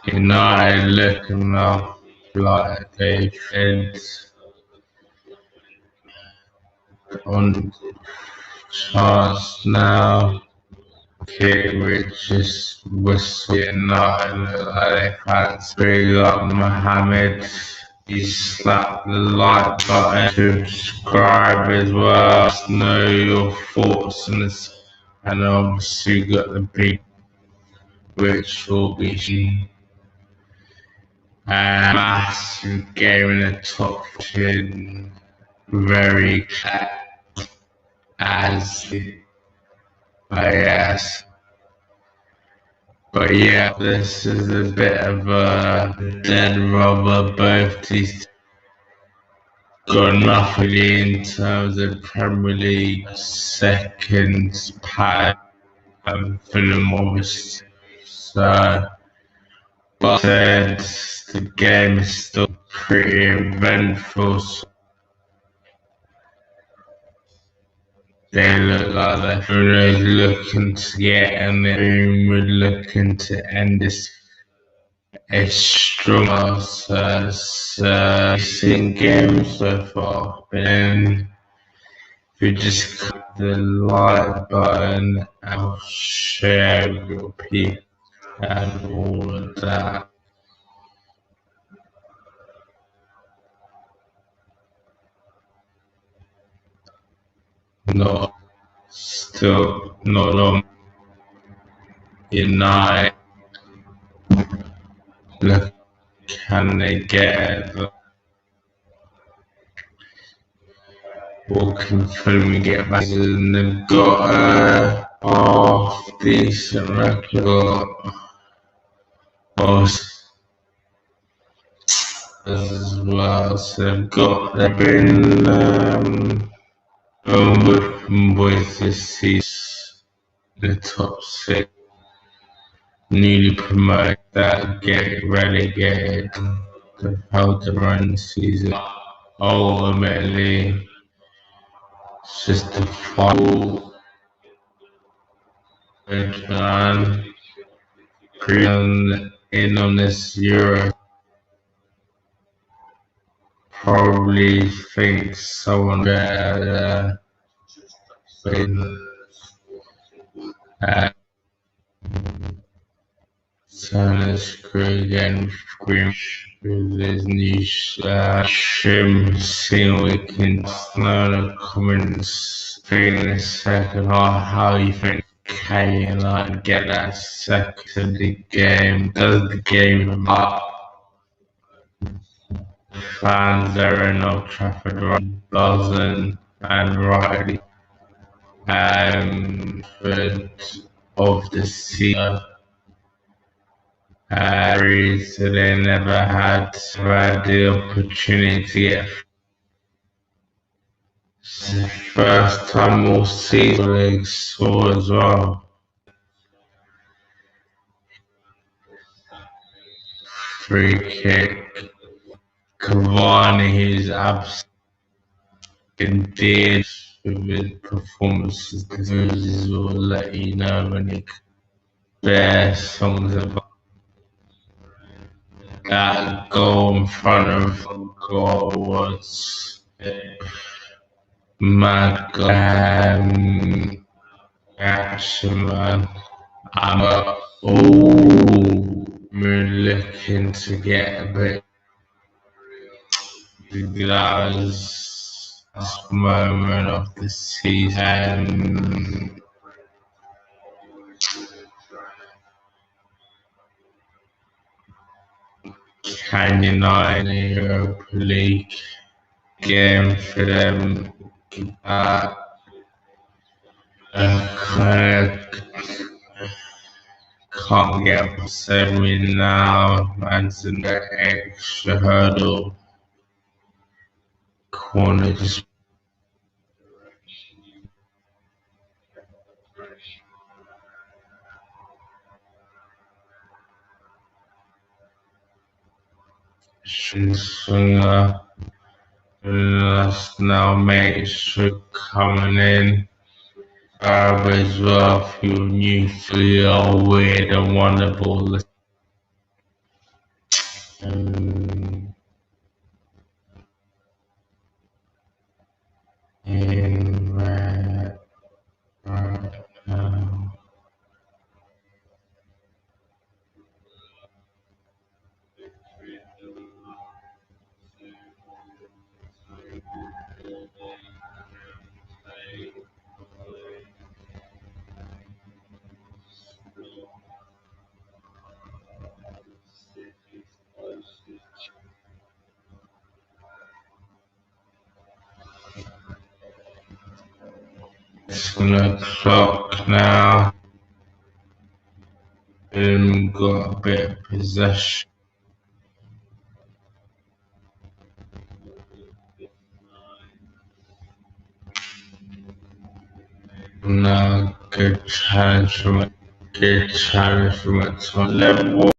United looking up like they've on chance now. Kick which is whistling not like they fancy. Big up Mohammed. You slap the like button to subscribe as well. Let us know your thoughts on this. And obviously we got the big which will be a massive game in the top 10. Very as yes. But yeah, this is a bit of a dead rubber. Both these got nothing in terms of Premier League seconds pattern and Fulham obviously. So, but the game is still pretty eventful. So they look like they're looking to get in the room. We're looking to end this as strong as recent games so far. And if you just click the like button and share with your people and all of that. Still not long. United, look, can they get it? Or can Fulham get back? And they've got a half decent record. As well, so they've been with boys this season, the top 6, newly promoted that get relegated. They've held their own season. Ultimately, it's just a final and in on this Euro. Probably think someone better Turner's crew again with his new shim. Seeing we can learn the comments in the second half. How you think can like get that second game? Does the game up? Fans there in Old Trafford are buzzing and rightly of the season. So they never had the opportunity to get. It's the first time all season they saw as well. Free kick. Cavani, who's absolutely endeared with his performances, will let you know when he bears songs about that goal in front of goal was mad action, man. We're looking to get a bit. That was this moment of the season. Can United in the Europa League game for them? Kind of can't get past me now. Man's in the extra hurdle corner just. Swinger Now mates coming in. Garbage love, you new feel weird and wonderful. In right now. It's 1 o'clock now. Got a bit of possession. Now good challenge from a top level.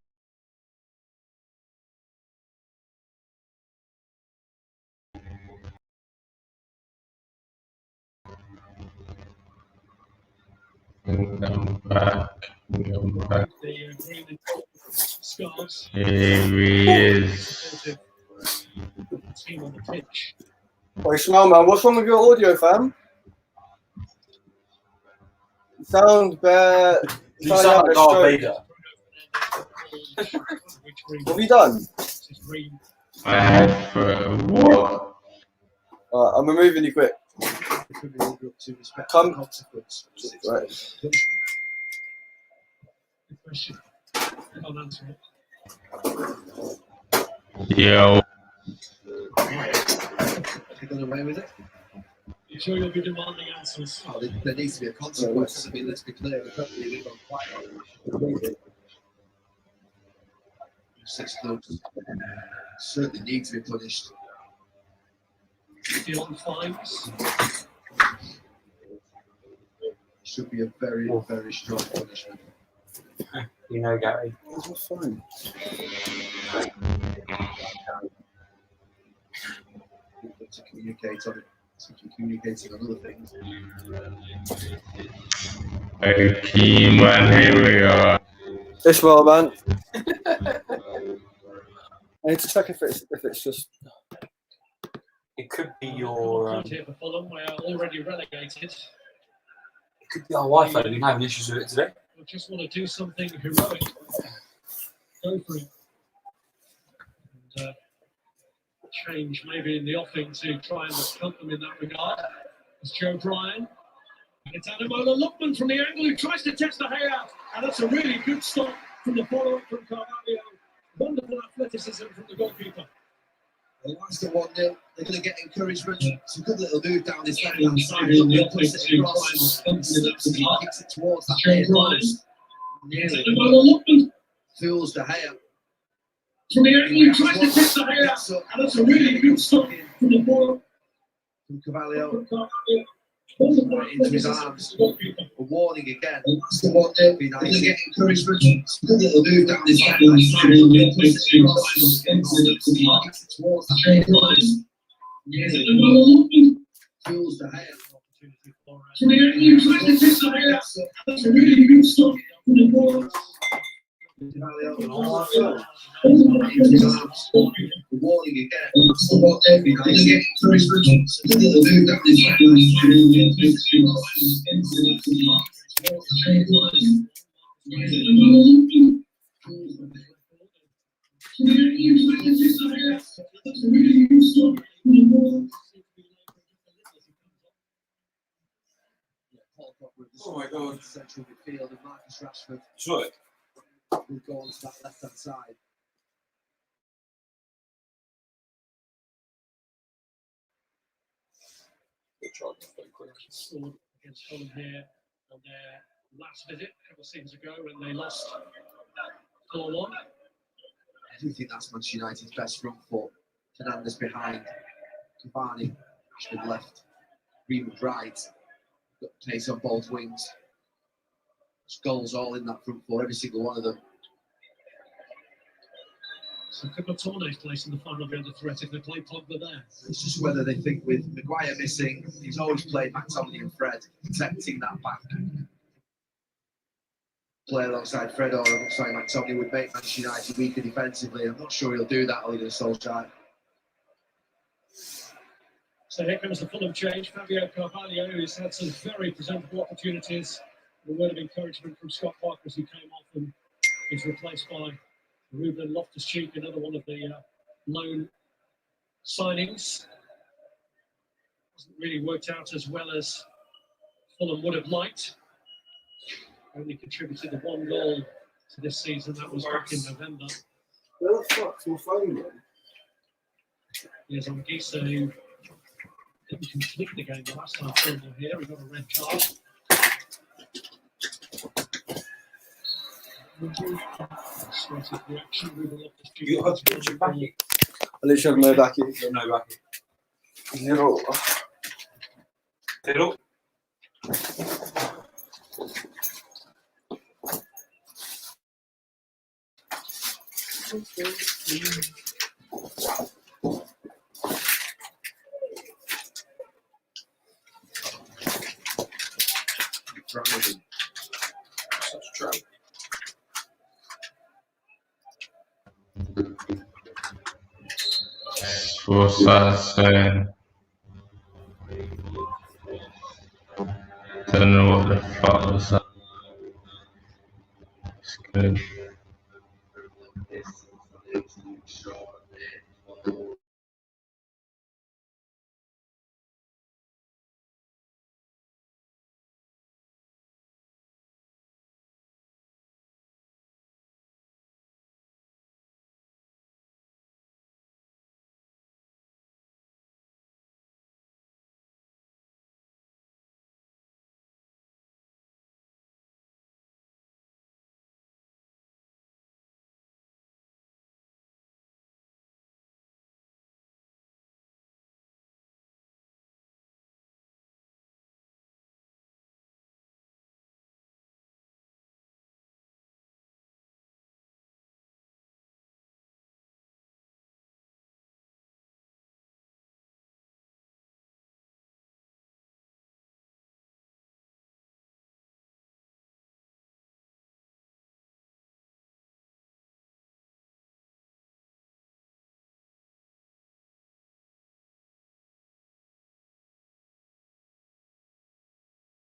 I'm back. The green scarves. Here he is. Team on the pitch. Oi, Smell Man, what's wrong with your audio, fam? You sound bad. You sound like Darth Vader. What have you done? What? I'm removing you quick. Come. Right. Yo. You got away with it? You sure you'll be demanding answers? Oh, there needs to be a consequence. I mean, let's be clear. We can't really live on quiet. Such clubs certainly need to be punished. Beyond fines. Should be a very, very strong punishment. You know, Gary. That's fine. To communicate on it, to communicating on other things. Okay, man, here we are. Ishmael, man. I need to check if it's just. It could be your. Here for Fulham, we're already relegated. It could be our Wi-Fi. We've been having issues with it today. We just want to do something heroic. Go for it. And, change maybe in the offing to try and help them in that regard. It's Joe Bryan. And it's Ademola Lookman from the angle who tries to test the hay out. And that's a really good stop from the follow-up from Carvalho. Wonderful athleticism from the goalkeeper. Well, once they're 1-0, they're going to get encouragement. It's a good little move down this Maybe left-hand side. in the offing Puts to it try across, and slips it, kicks it towards that Joe hay Bryan. post. It's Nearly Ademola Lookman fools the hair. from the angle who tries to test the hay out. And that's a really good stop from the follow-up From Carvalho, from Carvalho. Wonderful right into his athleticism arms. from the goalkeeper. A warning again. Once they're 1-0, be nice. They're going to get encouragement. It's a good little move down this left-hand side. Puts it across, kicks it towards that hay post. Nearly fools the hair. From the angle who tries to test the hay out. And that's a really good stop from the follow-up. Warning again. Once they're 1-0, be nice. They're going to get encouragement. It's a good little move down this Oh my God. Central midfield and Marcus Rashford Sure. will go on to that left-hand side. Scored against Fulham here on their last visit a couple of seasons ago when they lost 4-1. I do think that's Manchester United's best front foot. Fernandes behind, Cavani, Rashford left, Greenwood right. Got pace on both wings. There's goals all in that front four, every single one of them. So could Torne's place in the final be under threat if they play Pogba there? It's just whether they think with Maguire missing, he's always played McTominay and Fred, protecting that back. Play alongside Fred or alongside McTominay would make Manchester United weaker defensively. I'm not sure he'll do that under Solskjaer. So here comes the Fulham change. Fabio Carvalho, who's had some very presentable opportunities. A word of encouragement from Scott Parkers, who came off and is replaced by Ruben Loftus-Cheek, another one of the loan signings. Hasn't really worked out as well as Fulham would have liked. Only contributed the 1 goal to this season. That was back in November. Where the fuck's my phone then? Here's Anguissa, who didn't complete the game the last time Fulham were here. He got a red card. You have to put your back in. I literally have no back in. No back in. Zero. Fiddle. Driving. Such trouble. What's that saying? Don't know what the fuck was that. It's good.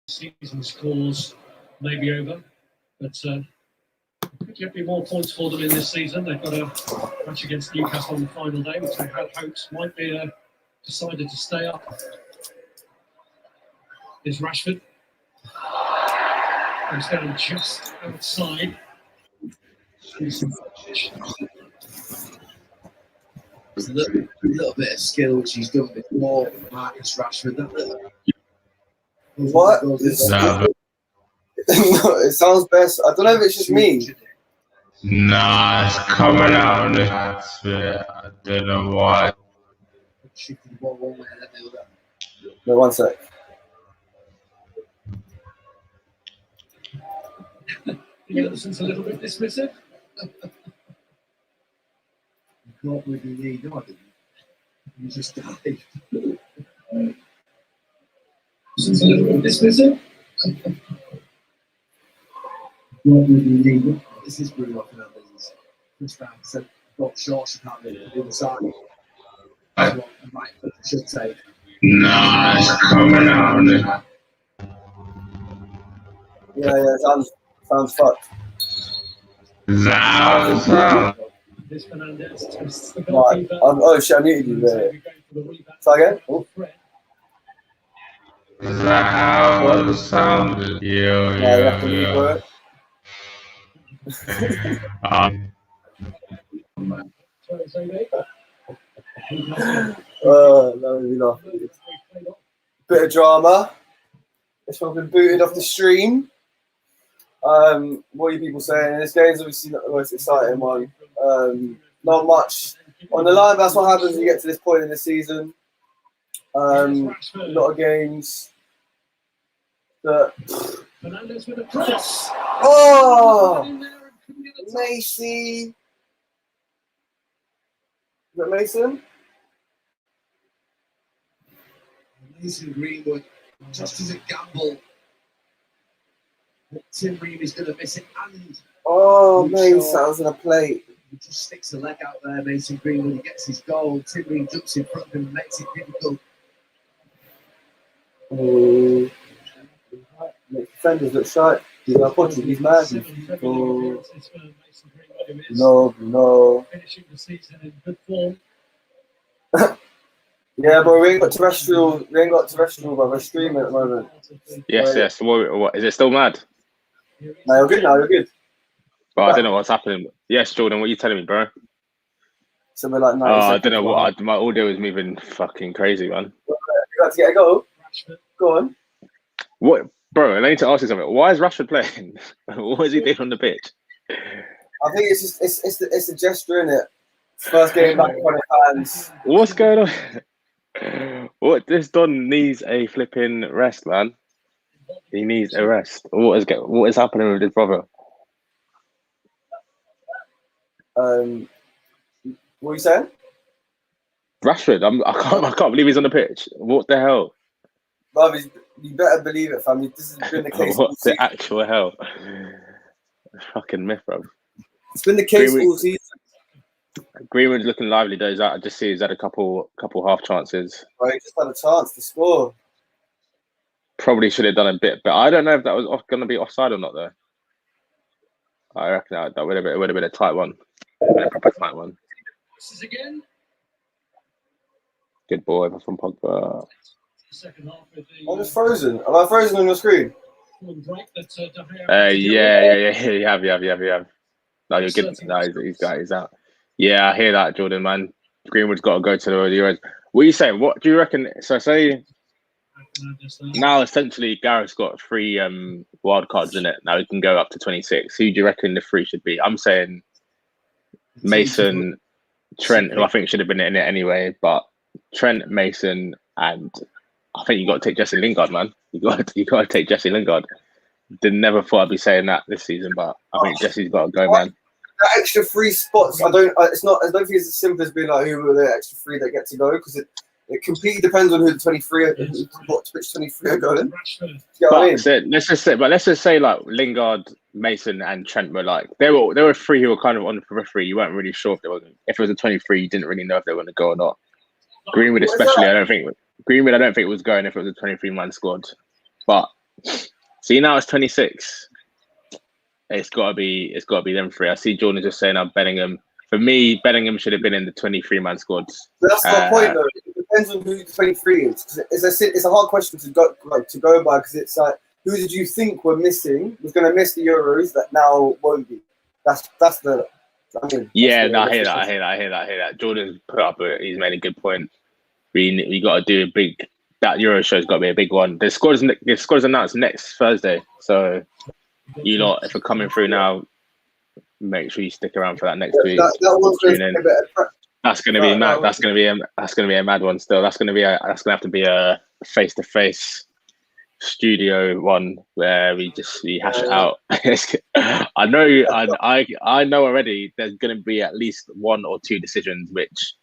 Season's cause may be over, but could yet be more points for them in this season. They've got a match against Newcastle on the final day, which they had hopes might be decided to stay up. Is Rashford. Goes down just outside. There's a little bit of skill which he's done before with Marcus Rashford. That little. What? Nah, but It sounds best. I don't know if it's just me. nah, it's coming out on the atmosphere. I don't know why. Shifting the ball one way and then the other. No, one sec. Anderson's a little bit dismissive. You caught with your knee, no, I didn't. You just died. Anderson's a little bit dismissive. Caught with your knee. This is Bruno Fernandes. Chris Brown said, got short, she can't make it the other side. That's what I might should say. Nah, it's coming out on the Yeah, sounds fucked. Sound. This Fernandes tests the Right. goalkeeper. Oh shit, I muted you there. Try again? Oh. Is that how it sounded? Yeah, you have to Yeah. replay that would be lovely. Bit of drama. This one been booted off the stream. What are you people saying? This game's obviously not the most exciting one. Not much on the line. That's what happens when you get to this point in the season. A lot of games. But Fernandes with a cross. 哦 Oh, Macy. But Mason? Mason Greenwood, just as a gamble. But Tim Ream is going to miss it, and Oh, Mason, I was going to play. he just sticks a leg out there. Mason Greenwood, he gets his goal. Tim Ream jumps in front of him and makes it difficult. Defenders look shy. He's a Portuguese man. No. Finishing the season in good form. Yeah, bro, we ain't got terrestrial, bro. We're streaming at the moment. Yes. What is it still mad? No, you're good now, you're good. But I don't know what's happening. Yes, Jordan, what are you telling me, bro? So we're like, I don't know what my audio is moving fucking crazy, man. You got to get a goal. Go on. What, bro? I need to ask you something. Why is Rashford playing? What is he doing on the pitch? I think it's just it's a gesture, innit? First game back in front of fans. What's going on? What, this Don needs a flipping rest, man. He needs a rest. What is happening with his brother? What are you saying? Rashford, I can't believe he's on the pitch. What the hell? Bro, you better believe it, fam. This has been the case. What the actual hell? Fucking myth, bro. It's been the case all season. Greenwood's looking lively though. I just see he's had a couple half chances. Bro, he just had a chance to score. Probably should have done a bit, but I don't know if that was going to be offside or not though. I reckon that would have been a tight one. A proper tight one. Good boy from Pogba. I'm just frozen. Am I frozen on your screen? Yeah. You have. No, you're good. No, he's out. Yeah, I hear that, Jordan, man. Greenwood's got to go to the Euros. What are you saying? What do you reckon? So say now essentially Gareth's got 3 wild cards in it. Now he can go up to 26. Who do you reckon the 3 should be? I'm saying Mason, Trent, who I think should have been in it anyway, but Trent, Mason, and I think you got to take Jesse Lingard, man. You got to take Jesse Lingard. Never thought I'd be saying that this season, but I think Jesse's got to go, man. The extra 3 spots, I don't think it's as simple as being like who are the extra 3 that get to go, because it completely depends on who the 23 are, which 23 are going. You know what I mean? Let's just say like Lingard, Mason, and Trent were like there were 3 who were kind of on the periphery. You weren't really sure if it was a 23. You didn't really know if they were going to go or not. Greenwood, especially, I don't think it was going if it was a 23-man squad. But see, now it's 26. It's got to be them 3. I see Jordan just saying Bellingham. For me, Bellingham should have been in the 23-man squads. That's my point, though. It depends on who the 23 is. Cause it's a hard question to go by, because it's like, who did you think was going to miss the Euros that now won't be? That's the. I mean, yeah, no, I hear that. Jordan's he's made a good point. We got to do a big. That Euro show's got to be a big one. The squad's announced next Thursday, so you lot, if you're coming through now, make sure you stick around for that next week. That's going to be mad. That's going to be a mad one. Still, that's going to have to be a face-to-face studio one where we hash it out. I know already. There's going to be at least 1 or 2 decisions which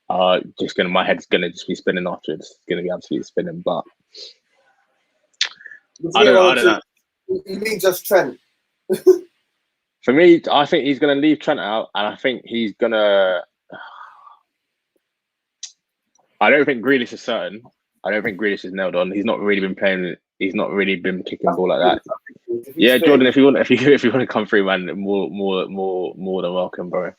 are just going to. My head's going to just be spinning afterwards. It's going to be absolutely spinning. But I don't know. You mean just Trent? For me, I think he's going to leave Trent out, and I think he's going to. I don't think Grealish is certain. I don't think Grealish is nailed on. He's not really been playing. He's not really been kicking the ball like that. Yeah, Jordan, if you want to come through, man, more than welcome, bro.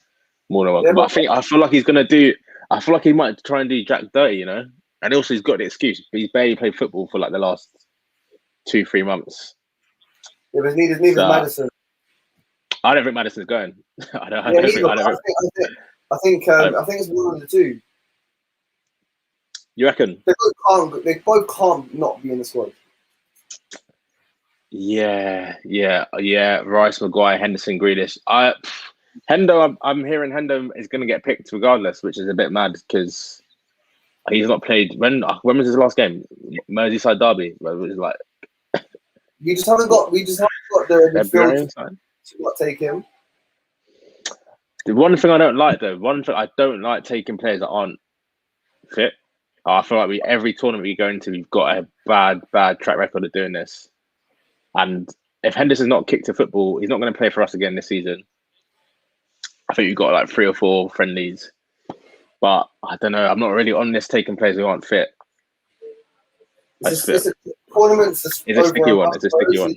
More than welcome. Yeah, but I feel like he's going to do. I feel like he might try and do Jack dirty, you know. And also, he's got the excuse. He's barely played football for like the last 2-3 months. Yeah, but neither Maddison. I don't think Maddison's going. I think it's one of the 2. You reckon? They both can't not be in the squad. Yeah. Rice, Maguire, Henderson, Grealish. Hendo, I'm hearing Hendo is going to get picked regardless, which is a bit mad because he's not played. When was his last game? Merseyside derby. Where it was like. We just haven't got the midfield to take him. The one thing I don't like though, one thing I don't like taking players that aren't fit. I feel like every tournament we go into, we've got a bad track record of doing this. And if Henderson's not kicked to football, he's not going to play for us again this season. I think we've got like 3 or 4 friendlies. But I don't know. I'm not really on this taking players who aren't fit. It's a tournament's It's a sticky one. It's a sticky one.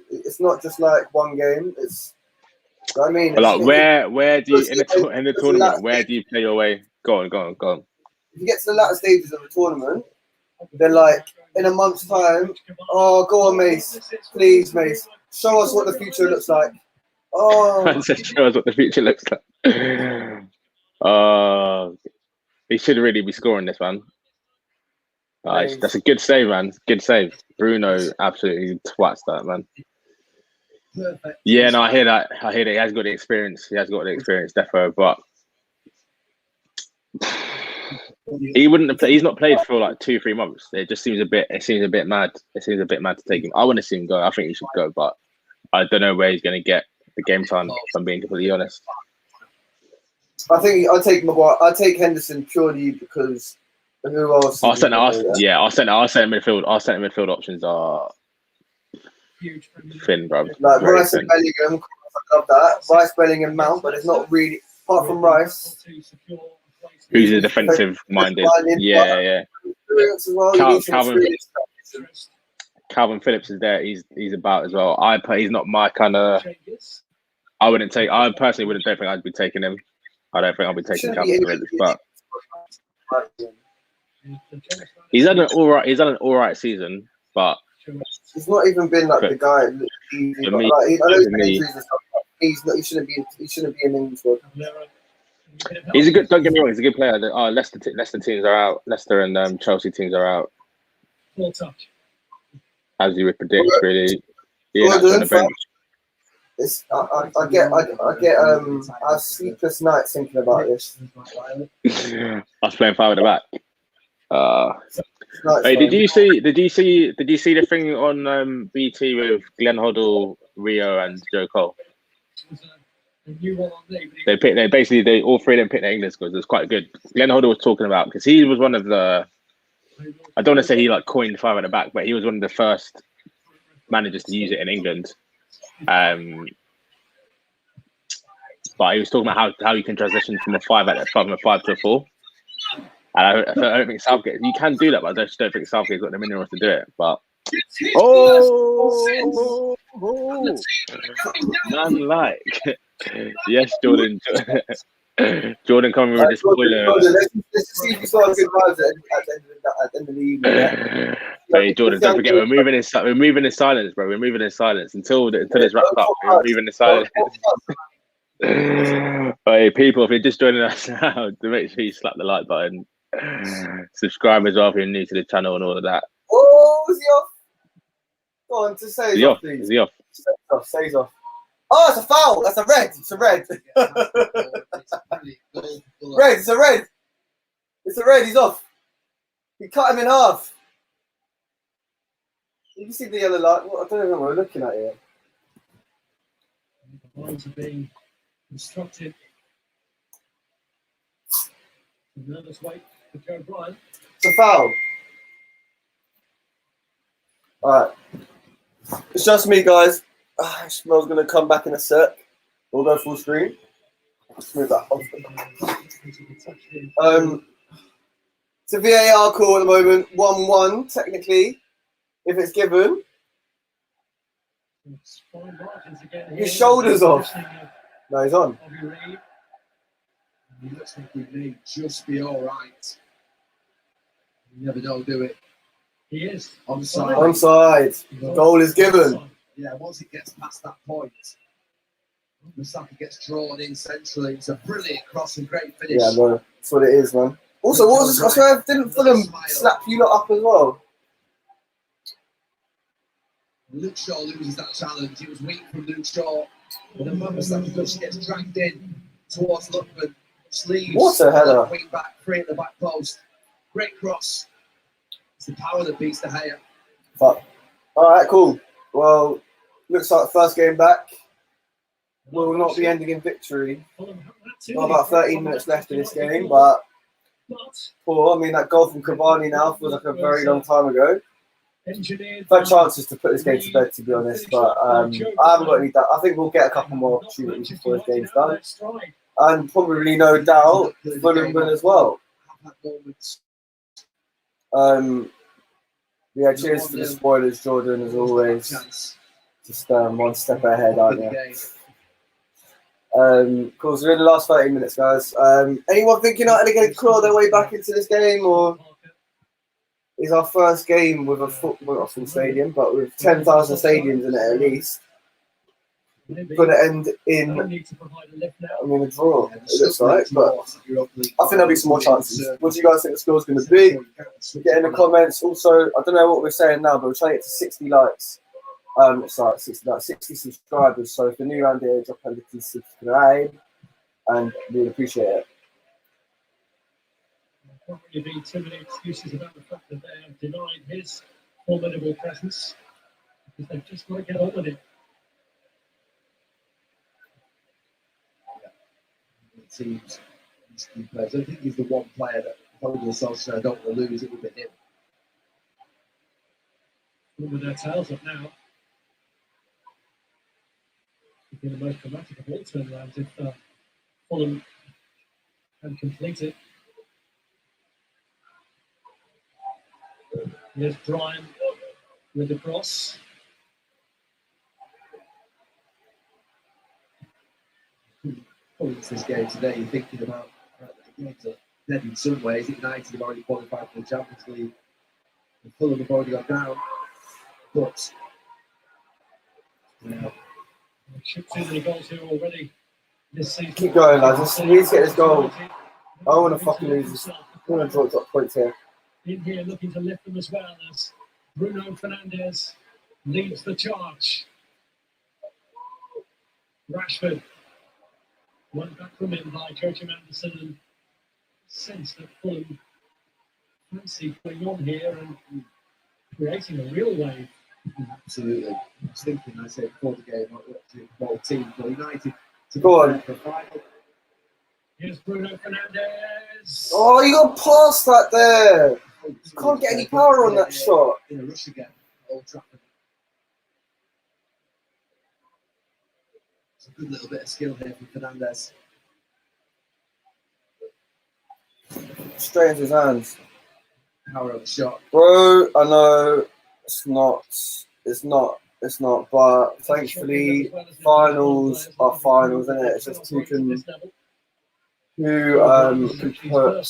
It's not just like one game. It's. I mean, but like where do you in the tournament? Where do you play your way? Go on. If you get to the latter stages of the tournament, then like in a month's time, oh, go on, Mace, please, Mace, show us what the future looks like. Oh, show us what the future looks like. He should really be scoring this, man. That's a good save, man. Good save. Bruno absolutely twats that, man. Perfect. Yeah, no, I hear that. He has got the experience. Defo, but he wouldn't have played. He's not played for like 2-3 months. It just seems a bit. It seems a bit mad. It seems a bit mad to take him. I want to see him go. I think he should go, but I don't know where he's going to get the game time. If I'm being completely honest. I think I take Maguire. I take Henderson purely because who else? Our centre midfield. Our centre midfield options are thin, bro. Like Rice and Bellingham. I love that. Rice, Bellingham, Mount, but it's not really apart from Rice. Who's a defensive minded? Yeah. Calvin Phillips is there. He's about as well. He's not my kind of. I personally don't think I'd be taking him. I don't think I'll be taking Calvin Phillips, but he's had an all right season, but he's not even been like the guy. He shouldn't be in England squad. He's a good. Don't get me wrong. He's a good player. Leicester teams are out. Leicester and Chelsea teams are out. As you would predict, really. Yeah, on the bench. I have sleepless nights thinking about this. I was playing 5 at the back. Hey, did you see the thing on BT with Glenn Hoddle, Rio, and Joe Cole? They all 3 of them picked their England scores. It was quite good. Glenn Hoddle was talking about because he was one of the. I don't want to say he like coined 5 at the back, but he was one of the first managers to use it in England. But he was talking about how you can transition from a 5 to a 4. And I don't think Southgate. You can do that, but I just don't think Southgate's got the minerals to do it. But man, like yes, Jordan. Jordan coming with the spoiler. Let's see if he's got good vibes at the end of the evening. Yeah? Hey Jordan, don't forget we're moving in silence, bro. We're moving in silence until it's wrapped up. We're moving in silence. Hey people, if you're just joining us now, make sure you slap the like button, subscribe as well if you're new to the channel and all of that. Oh, is he off? Go on, just say he's off, please. Is he off? Say he's off. Oh, it's a foul. That's a red. It's a red. Red. It's a red. It's a red. He's off. He cut him in half. You can see the yellow light. I don't know what we're looking at here. The lines are being constructed. Nervous wait for Joe Bryan. It's a foul. All right. It's just me, guys. Ishmael's going to come back in a sec. We'll go full screen. Let's move that off. It's a VAR call at the moment. 1-1, technically, if it's given. His shoulder's off. No, he's on. He looks like we may just be all right. You never know, do it. He is. Onside. Onside. Goal is given. Yeah, once it gets past that point, Musaka gets drawn in centrally. It's a brilliant cross and great finish. Yeah, no, that's what it is, man. Also, what was this? I swear, didn't Fulham slap you lot up as well? Luke Shaw loses that challenge. It was weak from Luke Shaw. And then Musaka just gets dragged in towards Luckman. Sleeves. What a header. Wing back, free at the back post. Great cross. It's the power that beats the hair. Fuck. All right, cool. Well, looks like first game back will not be ending in victory. Got about 13 minutes left in this game, but poor. I mean, that goal from Cavani now feels like a very long time ago. I've had chances to put this game to bed, to be honest, but I haven't got any doubt. I think we'll get a couple more opportunities before this game's done. And probably, no doubt, Fulham win as well. Yeah, cheers for the spoilers, Jordan, as always. Just one step ahead, aren't you? Cool, so we're in the last 30 minutes, guys. Anyone think United are going to claw their way back into this game, or is our first game with a full stadium, but with 10,000 stadiums in it at least, going to end in a draw, it looks like, but I think there'll be some more chances. What do you guys think the score's going to be? Get in the comments. Also, I don't know what we're saying now, but we're trying to get to 60 likes. Sorry, 60 subscribers. So if you're new around here, drop a little subscribe, and we'd appreciate it. Probably be too many excuses about the fact that they have denied his formidable presence, because they've just got to get on with it. It seems I don't think he's the one player that holding the Solskjaer don't want to lose. It would be him. With their tails up now. It'd be the most dramatic of all turnarounds if Fulham can complete it. Here's Brian with the cross. It's this game today, you're thinking about the games are dead in some ways. United have already qualified for the Champions League. And Fulham have already gone down. But Too many goals here already this season. Keep going, lads. We need to get this goal. I don't want to fucking lose this. I want to drop points here. In here looking to lift them as well as Bruno Fernandes leads the charge. Rashford went back from him by Joachim Anderson, and sense that Fulham fancy going on here and creating a real wave. absolutely. I was thinking, I said before the game, both teams, but United to Go on. the final. Here's Bruno Fernandes. Oh, you got past that there. You can't get any power on that shot. In a rush again, Old Trafford. It's a good little bit of skill here from Fernandes. Straight into his hands. Power of the shot. Bro, I know it's not, but thankfully finals are finals, isn't it? It's just who can put.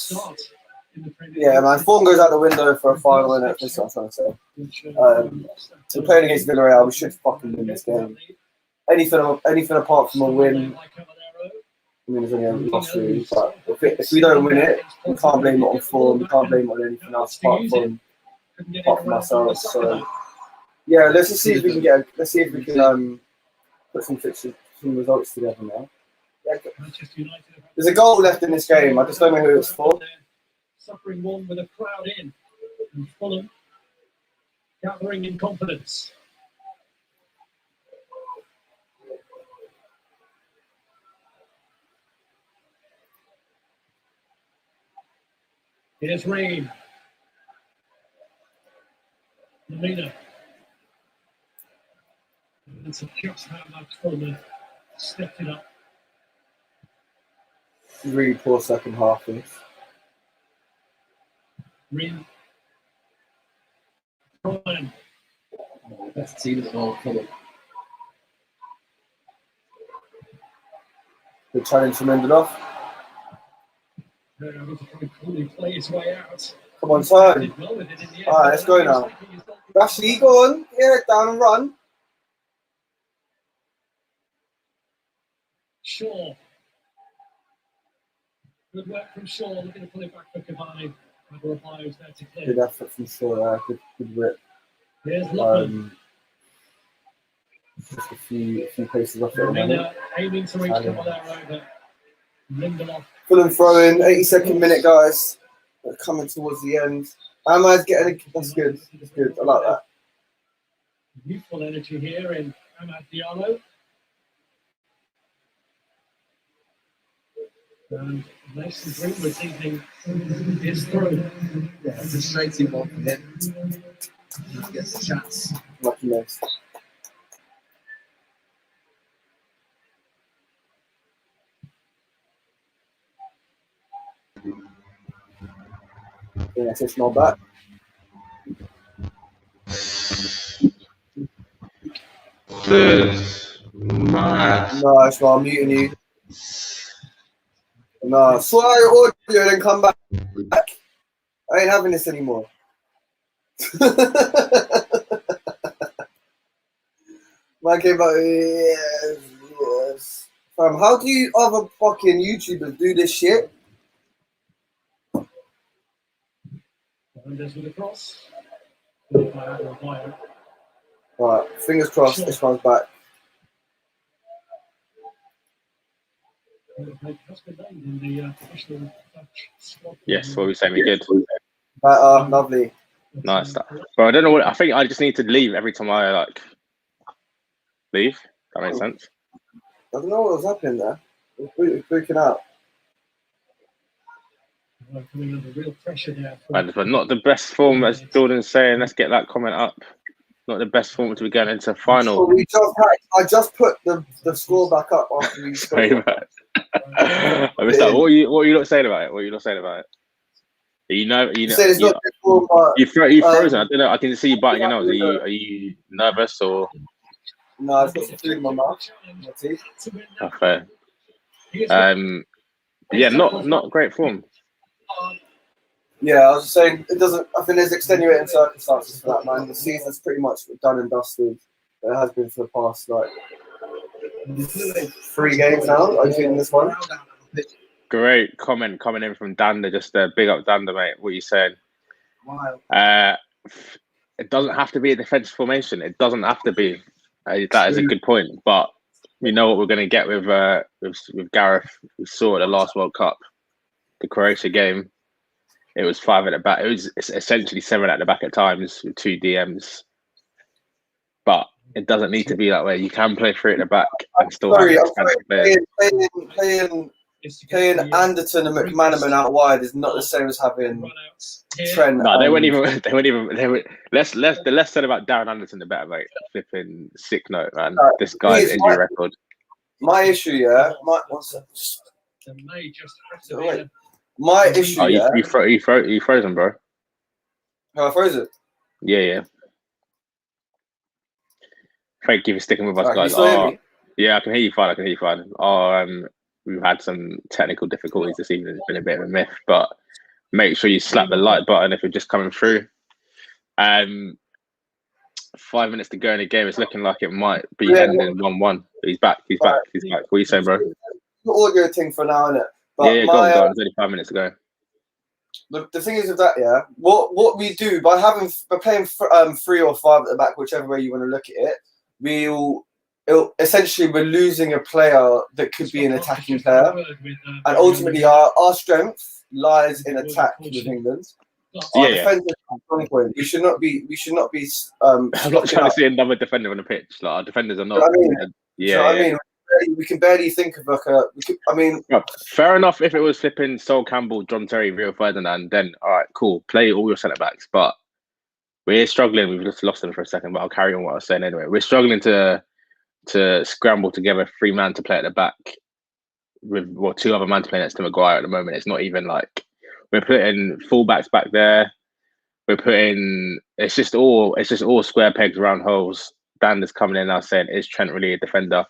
Yeah, man, form goes out the window for a final, innit? That's what I'm trying to say. We're playing against Villarreal, we should fucking win this game. Anything apart from a win, I mean, it's only a loss really, but if we don't win it, we can't blame it on form, we can't blame it on anything else apart from ourselves. So yeah, let's just see if we can put some results together now. Yeah, there's a goal left in this game, I just don't know who it's for. Suffering one with a crowd in, and Fulham gathering in confidence. Here's Ream. Lamina. It's just how much Fulham stepped it up. Really poor second half. Ream. Brian. Best team at the moment, Fulham. The challenge from Lindelof. Play his way out. Come on, turn. Alright, let's go now. Rashly, go on. Get it down and run. Shaw. Good work from Shaw. Looking to pull it back for Cavani. There to clear. Good effort from Shaw there. Good rip. Here's Lockman. Just a few paces off it. Aiming to reach Caballero, but Lindelof. Fulham throwing, 82nd minute, guys. We're coming towards the end. Ahmad's getting a, that's good. That's good. I like that. Youthful energy here in Ahmad Diallo. And Mason Greenwood thinking it's through. Yeah, frustrating one for him. He gets a chance. Lucky miss. Yeah, it's not back. This mad. No, it's not. I'm muting you. No, sort out your audio and then come back. I ain't having this anymore. Man came back. Yes, yes. How do you other fucking YouTubers do this shit? Fernandez with a cross. Right, fingers crossed. This one's back. Yes, what we saying? We good. Better, lovely. Nice stuff. But I don't know what. I think I just need to leave every time I like leave. That makes sense. I don't know what was happening there. It was freaking out. Coming under real pressure there. But not the best form, as Jordan's saying. Let's get that comment up. Not the best form to be going into final. So I just put the score back up after we spoke. Very bad. I missed that. What are you not saying about it? What are you not saying about it? You said it's not good form, but you frozen. I don't know. I can see you biting your nose. Are you nervous or? No, I've got some food in my mouth. My teeth. Okay. Yeah, not great form. Yeah, I was just saying it doesn't. I think there's extenuating circumstances for that, man. The season's pretty much done and dusted. It has been for the past like 3 games now. Are you feeling this one? Great comment coming in from Dander. Just big up Dander, mate. What are you saying? Wow. It doesn't have to be a defensive formation. It doesn't have to be. That is a good point. But we know what we're going to get with Gareth. We saw at the last World Cup, the Croatia game. It was 5 at the back. It was essentially 7 at the back at times with 2 DMs. But it doesn't need to be that way. You can play 3 at the back and still have playing Anderton and McManaman out wide is not the same as having Trent. No, they weren't even. The less said about Darren Anderton, the better, mate. Flipping sick note, man. This guy's injury record. My issue, yeah. My issue, yeah. You frozen, bro. Oh, I froze it. Yeah. Thank you for sticking with us, guys. Yeah, I can hear you fine. We've had some technical difficulties this evening. It's been a bit of a myth, but make sure you slap the like button if you're just coming through. 5 minutes to go in the game. It's looking like it might be ending 1-1. He's back. What are you saying, bro? The audio thing for now, innit? Yeah, go on. There's only 5 minutes to go. The thing is with that, yeah. What we do by playing 3 or 5 at the back, whichever way you want to look at it, essentially we're losing a player that could be an attacking player, and ultimately our strength lies in attack with England. Our defenders are strong point. We should not be. I'm not trying to see another defender on the pitch. Like our defenders are not. You know what I mean? We can barely think of fair enough. If it was flipping Sol Campbell, John Terry, Rio Ferdinand, then all right, cool. Play all your centre backs, but we're struggling. We've just lost them for a second, but I'll carry on what I was saying anyway. We're struggling to scramble together 3 man to play at the back with 2 other man to play next to Maguire at the moment. It's not even like we're putting fullbacks back there. We're putting it's just all square pegs round holes. Dan is coming in now saying, is Trent really a defender?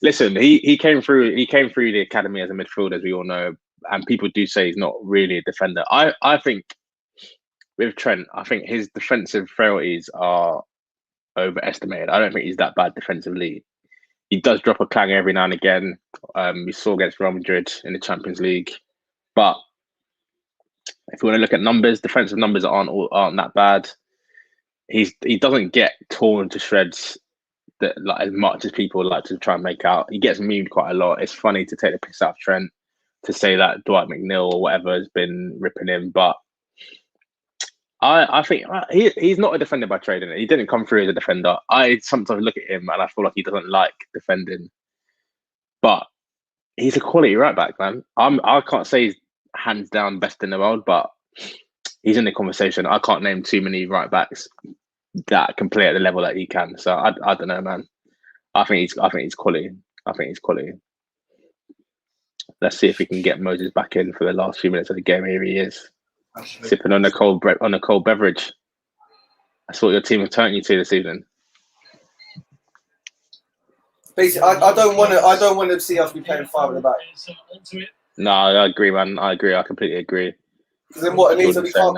Listen, he came through the academy as a midfielder, as we all know, and people do say he's not really a defender. I think with Trent, I think his defensive frailties are overestimated. I don't think he's that bad defensively. He does drop a clanger every now and again. We saw against Real Madrid in the Champions League. But if you want to look at numbers, defensive numbers aren't that bad. He doesn't get torn to shreds that like as much as people like to try and make out. He gets memed quite a lot. It's funny to take the piss out of Trent, to say that Dwight McNeil or whatever has been ripping him, but I think he's not a defender by trade. He didn't come through as a defender. I sometimes look at him and I feel like he doesn't like defending. But he's a quality right back, man. I can't say he's hands down best in the world, but he's in the conversation. I can't name too many right backs that can play at the level that he can. So I don't know, man. I think he's quality. I think he's quality. Let's see if we can get Moses back in for the last few minutes of the game. Here he is, sipping on a cold beverage. That's what your team have turned you to this evening. Basically, I don't want to see us be playing 5 at the back. No, I agree, man. I agree. I completely agree. Because then what it means that we can't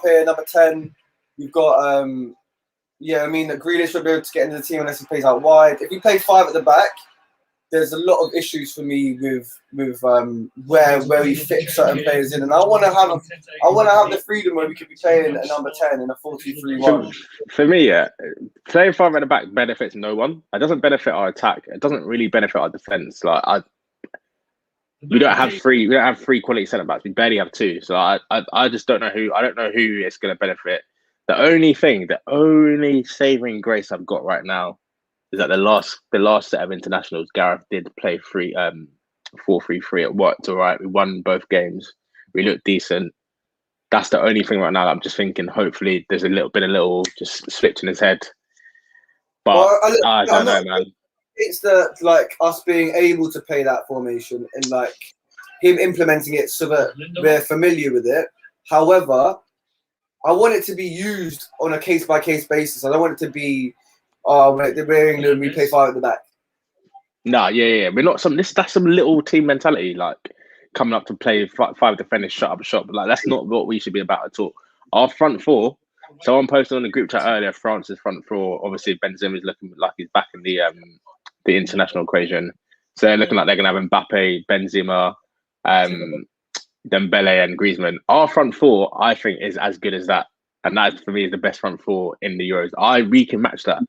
play number 10. We've got Grealish will be able to get into the team unless he plays out wide. If we play 5 at the back, there's a lot of issues for me with where we fit certain players in, and I want to have the freedom where we could be playing a number 10 in a 4-2-3-1. For me, playing 5 at the back benefits no one. It doesn't benefit our attack. It doesn't really benefit our defense. We don't have three quality centre backs. We barely have 2. So I just don't know who. I don't know who it's going to benefit. The only saving grace I've got right now is that the last set of internationals, Gareth did play 4-3-3. It worked all right. We won both games. We looked decent. That's the only thing right now that I'm just thinking. Hopefully, there's a little just switch in his head. But I don't know, man. It's us being able to play that formation and him implementing it so that we're familiar with it. However, I want it to be used on a case-by-case basis. I don't want it to be, we're England, we play 5 at the back. Nah, yeah. We're not that's some little team mentality, coming up to play 5 defenders, shut up shop. That's not what we should be about at all. Our front 4, someone posted on the group chat earlier, France's front 4, obviously Benzema is looking like he's back in the international equation. So they're looking like they're going to have Mbappe, Benzema, Dembele and Griezmann. Our front 4, I think, is as good as that. And that, for me, is the best front 4 in the Euros. We can match that.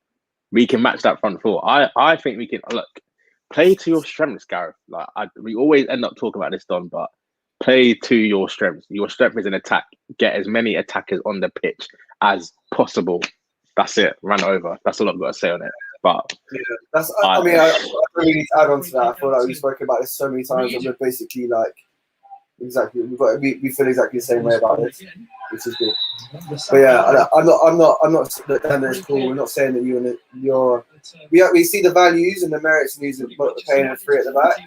We can match that front 4. I think we can, play to your strengths, Gareth. We always end up talking about this, Don, but play to your strengths. Your strength is in attack. Get as many attackers on the pitch as possible. That's it. Run over. That's all I've got to say on it. But yeah, I really need to add on to that. I feel like we've spoken about this so many times, and we're basically exactly. We feel exactly the same way about this, which is good. But yeah, I'm not down this call. We're not saying that we see the values and the merits in using playing a 3 at the back.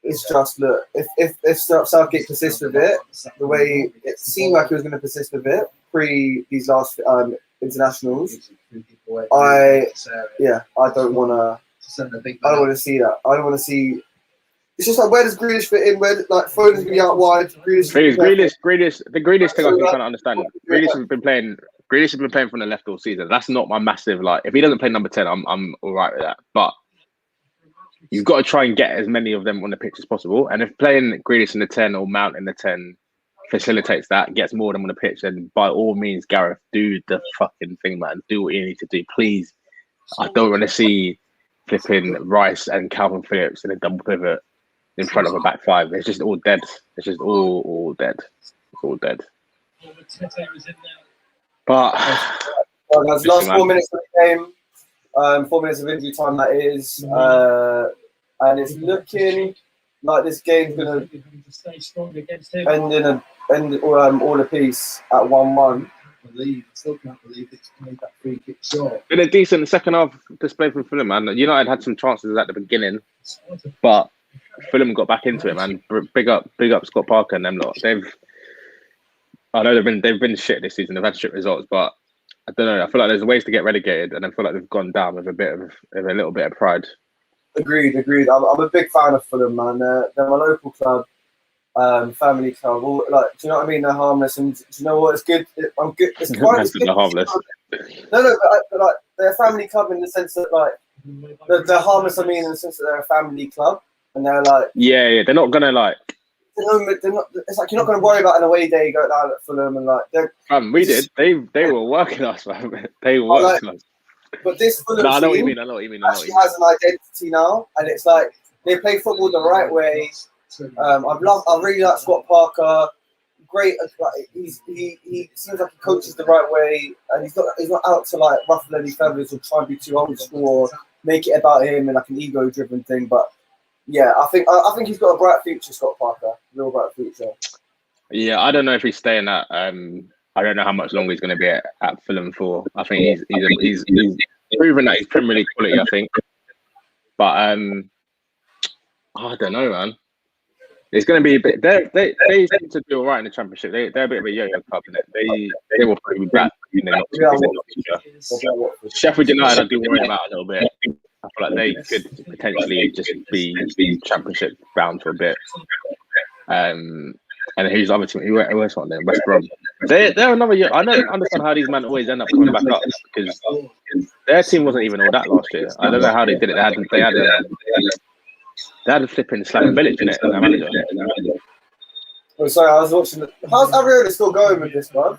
It's just if Southgate persists with it the way it seemed like he was going to persist with it pre these last internationals, I don't want to see that. I don't want to see. It's just where does Grealish fit in? Where Foden's going to be out wide. Grealish. The Grealish thing I can kind of understand. Grealish has been playing from the left all season. That's not my massive If he doesn't play number 10, I'm all right with that. But you've got to try and get as many of them on the pitch as possible. And if playing Grealish in the 10 or Mount in the 10 facilitates that, gets more of them on the pitch, then by all means, Gareth, do the fucking thing, man. Do what you need to do, please. I don't want to see flipping Rice and Calvin Phillips in a double pivot in front of a back 5. It's just all dead. It's just all dead. It's all dead. But last 4 minutes of the game, 4 minutes of injury time that is, and it's looking like this game's gonna end all a piece at 1-1. I still can't believe it's made that free kick short. Been a decent second half display from Fulham, man. United had some chances at the beginning, but Fulham got back into it, man. Big up Scott Parker and them lot. I know they've been shit this season. They've had shit results, but I don't know. I feel like there's ways to get relegated, and I feel like they've gone down with a little bit of pride. Agreed. I'm a big fan of Fulham, man. They're my local club, family club. do you know what I mean? They're harmless, and do you know what? It's good. I'm good. It's quite they're harmless. No, but they're a family club in the sense that they're harmless. I mean, in the sense that they're a family club, and they're yeah. They're not gonna They're not, it's you're not going to worry about an away day going down at Fulham and we did. They were working us, man. They were working us. But this Fulham I know what you team mean. Actually has an identity now, and it's they play football the right way. I really like Scott Parker. Great. He seems like he coaches the right way, and he's not out to ruffle any feathers or try and be too old school or make it about him and an ego-driven thing. But Yeah, I think he's got a bright future, Scott Parker. Real bright future. Yeah, I don't know if he's staying at. I don't know how much longer he's going to be at Fulham for. I think he's proven that he's Premier League quality. I think, but I don't know, man. It's going to be a bit. They seem to do all right in the Championship. They're a bit of a yo-yo club, innit? They will probably be back in the not future. Sheffield United, I do worry about a little bit. I feel like they could potentially just be Championship bound for a bit. And who's the other team? Who else on there? West Brom. They're another year. I don't understand how these men always end up coming back up because their team wasn't even all that last year. I don't know how they did it. They had a flipping Slaven Village in it. Manager. Oh, sorry, I was watching. How's Areola still going with this, bro?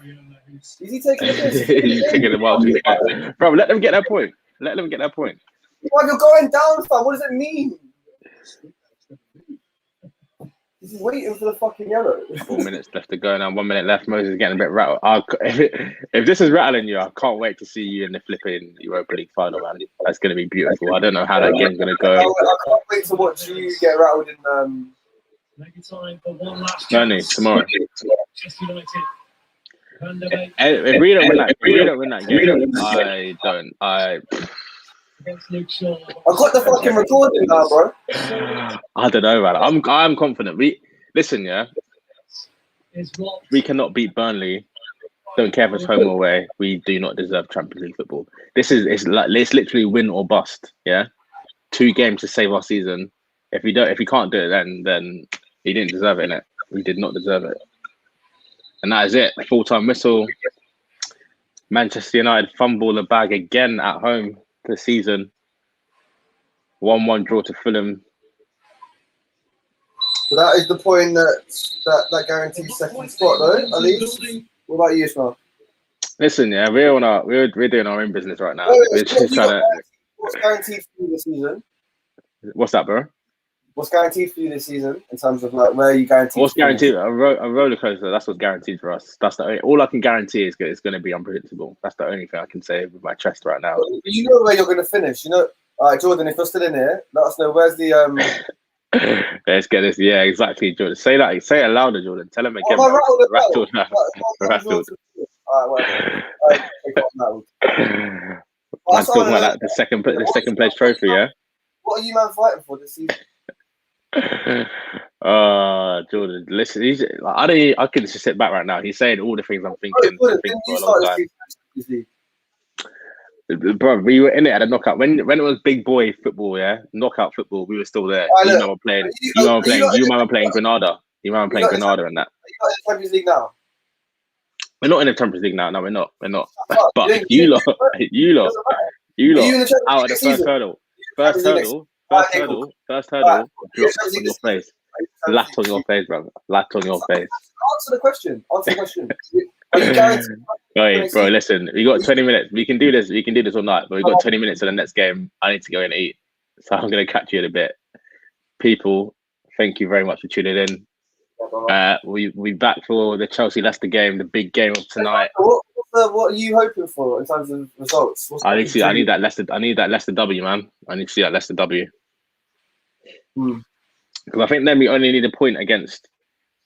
Is he taking a piss? He's taking a while to go. Bro, let them get their point. Let them get their point. Bro, you're going down, fam. What does it mean? He's waiting for the fucking yellow. 4 minutes left to go now. 1 minute left. Moses is getting a bit rattled. If this is rattling you, I can't wait to see you in the flipping Europa League final, man. That's going to be beautiful. I don't know how that game's going to go. I can't wait to watch you get rattled in. Burnley tomorrow. If we don't win that game, I got the fucking recording now, bro. I don't know, man. I'm confident. Listen, yeah. We cannot beat Burnley. Don't care if it's home or away. We do not deserve Champions League football. It's literally win or bust. Yeah, 2 games to save our season. If we can't do it, then he didn't deserve it. Innit? We did not deserve it. And that is it. Full-time whistle. Manchester United fumble the bag again at home this season. 1-1 draw to Fulham. So that is the point that guarantees second spot, though. At least. What about you, Ismail? Listen, yeah, we're doing our own business right now. We're just trying to. What's guaranteed for you this season? What's that, bro? What's guaranteed for you this season in terms of like where you guaranteed? What's guaranteed? A roller coaster. That's what's guaranteed for us. That's all I can guarantee is it's going to be unpredictable. That's the only thing I can say with my chest right now. You know where you're going to finish. You know, all right, Jordan. If you're still in here, let us know where's the. Let's get this. Yeah, exactly, Jordan. Say it louder, Jordan. Tell him again. Rattled. All right, I'm talking about that, the second place trophy. Yeah. What are you man fighting for this season? Jordan, listen, I can just sit back right now. He's saying all the things I'm thinking for a long time. Bro, we were in it at a knockout when it was big boy football, yeah, knockout football. We were still there. You remember playing Granada. You remember playing Granada and that. Are you not in the Champions League now? We're not in the Champions League now. No, we're not. But you lot out of the first hurdle. First hurdle, dropped on your face. Flat on your face, bro. Flat on your face. Answer the question. Are you guaranteed? Wait, bro, listen. We got 20 minutes. We can do this. We can do this all night. But we got 20 minutes to the next game. I need to go and eat. So I'm going to catch you in a bit. People, thank you very much for tuning in. We back for the Chelsea-Leicester game, the big game of tonight. What are you hoping for in terms of results? I need that Leicester W, man. I need to see that Leicester W. Because I think then we only need a point against.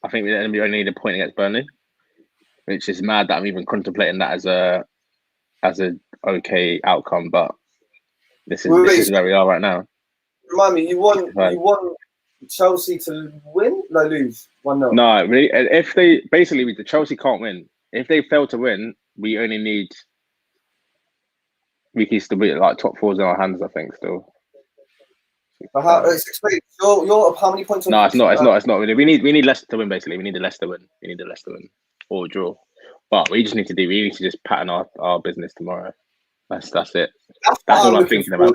Burnley, which is mad that I'm even contemplating that as a okay outcome. But this is where we are right now. Remind me, you want Chelsea to win? No, lose 1-0. No, really, if they the Chelsea can't win. If they fail to win, we only need. We can still be like top 4s in our hands. I think still. But you're how many points? No, it's not really. We need Leicester to win. Basically, we need the Leicester win. We need the Leicester win or draw. But we need to just pattern our business tomorrow. That's it. That's all I'm thinking about.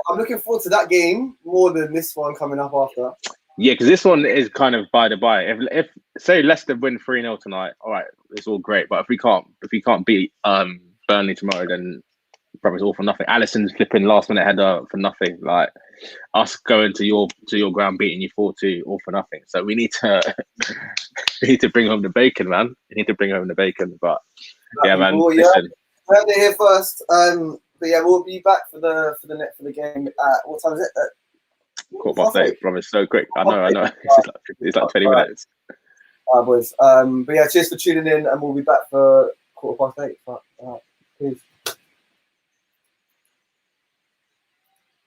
I'm looking forward to that game more than this one coming up after. Yeah, because this one is kind of by the by. If say Leicester win 3-0 tonight, all right, it's all great. But if we can't beat Burnley tomorrow, then probably it's all for nothing. Alisson's flipping last minute header for nothing. Like us going to your ground beating you 4-2 all for nothing. So we need to bring home the bacon, man. We need to bring home the bacon. But yeah, man. Listen. We heard it here first. But yeah, we'll be back for the game at what time is it? £8, bro. It's so quick. I know. It's like 20 minutes. All right, boys. But yeah, cheers for tuning in, and we'll be back for 8:15.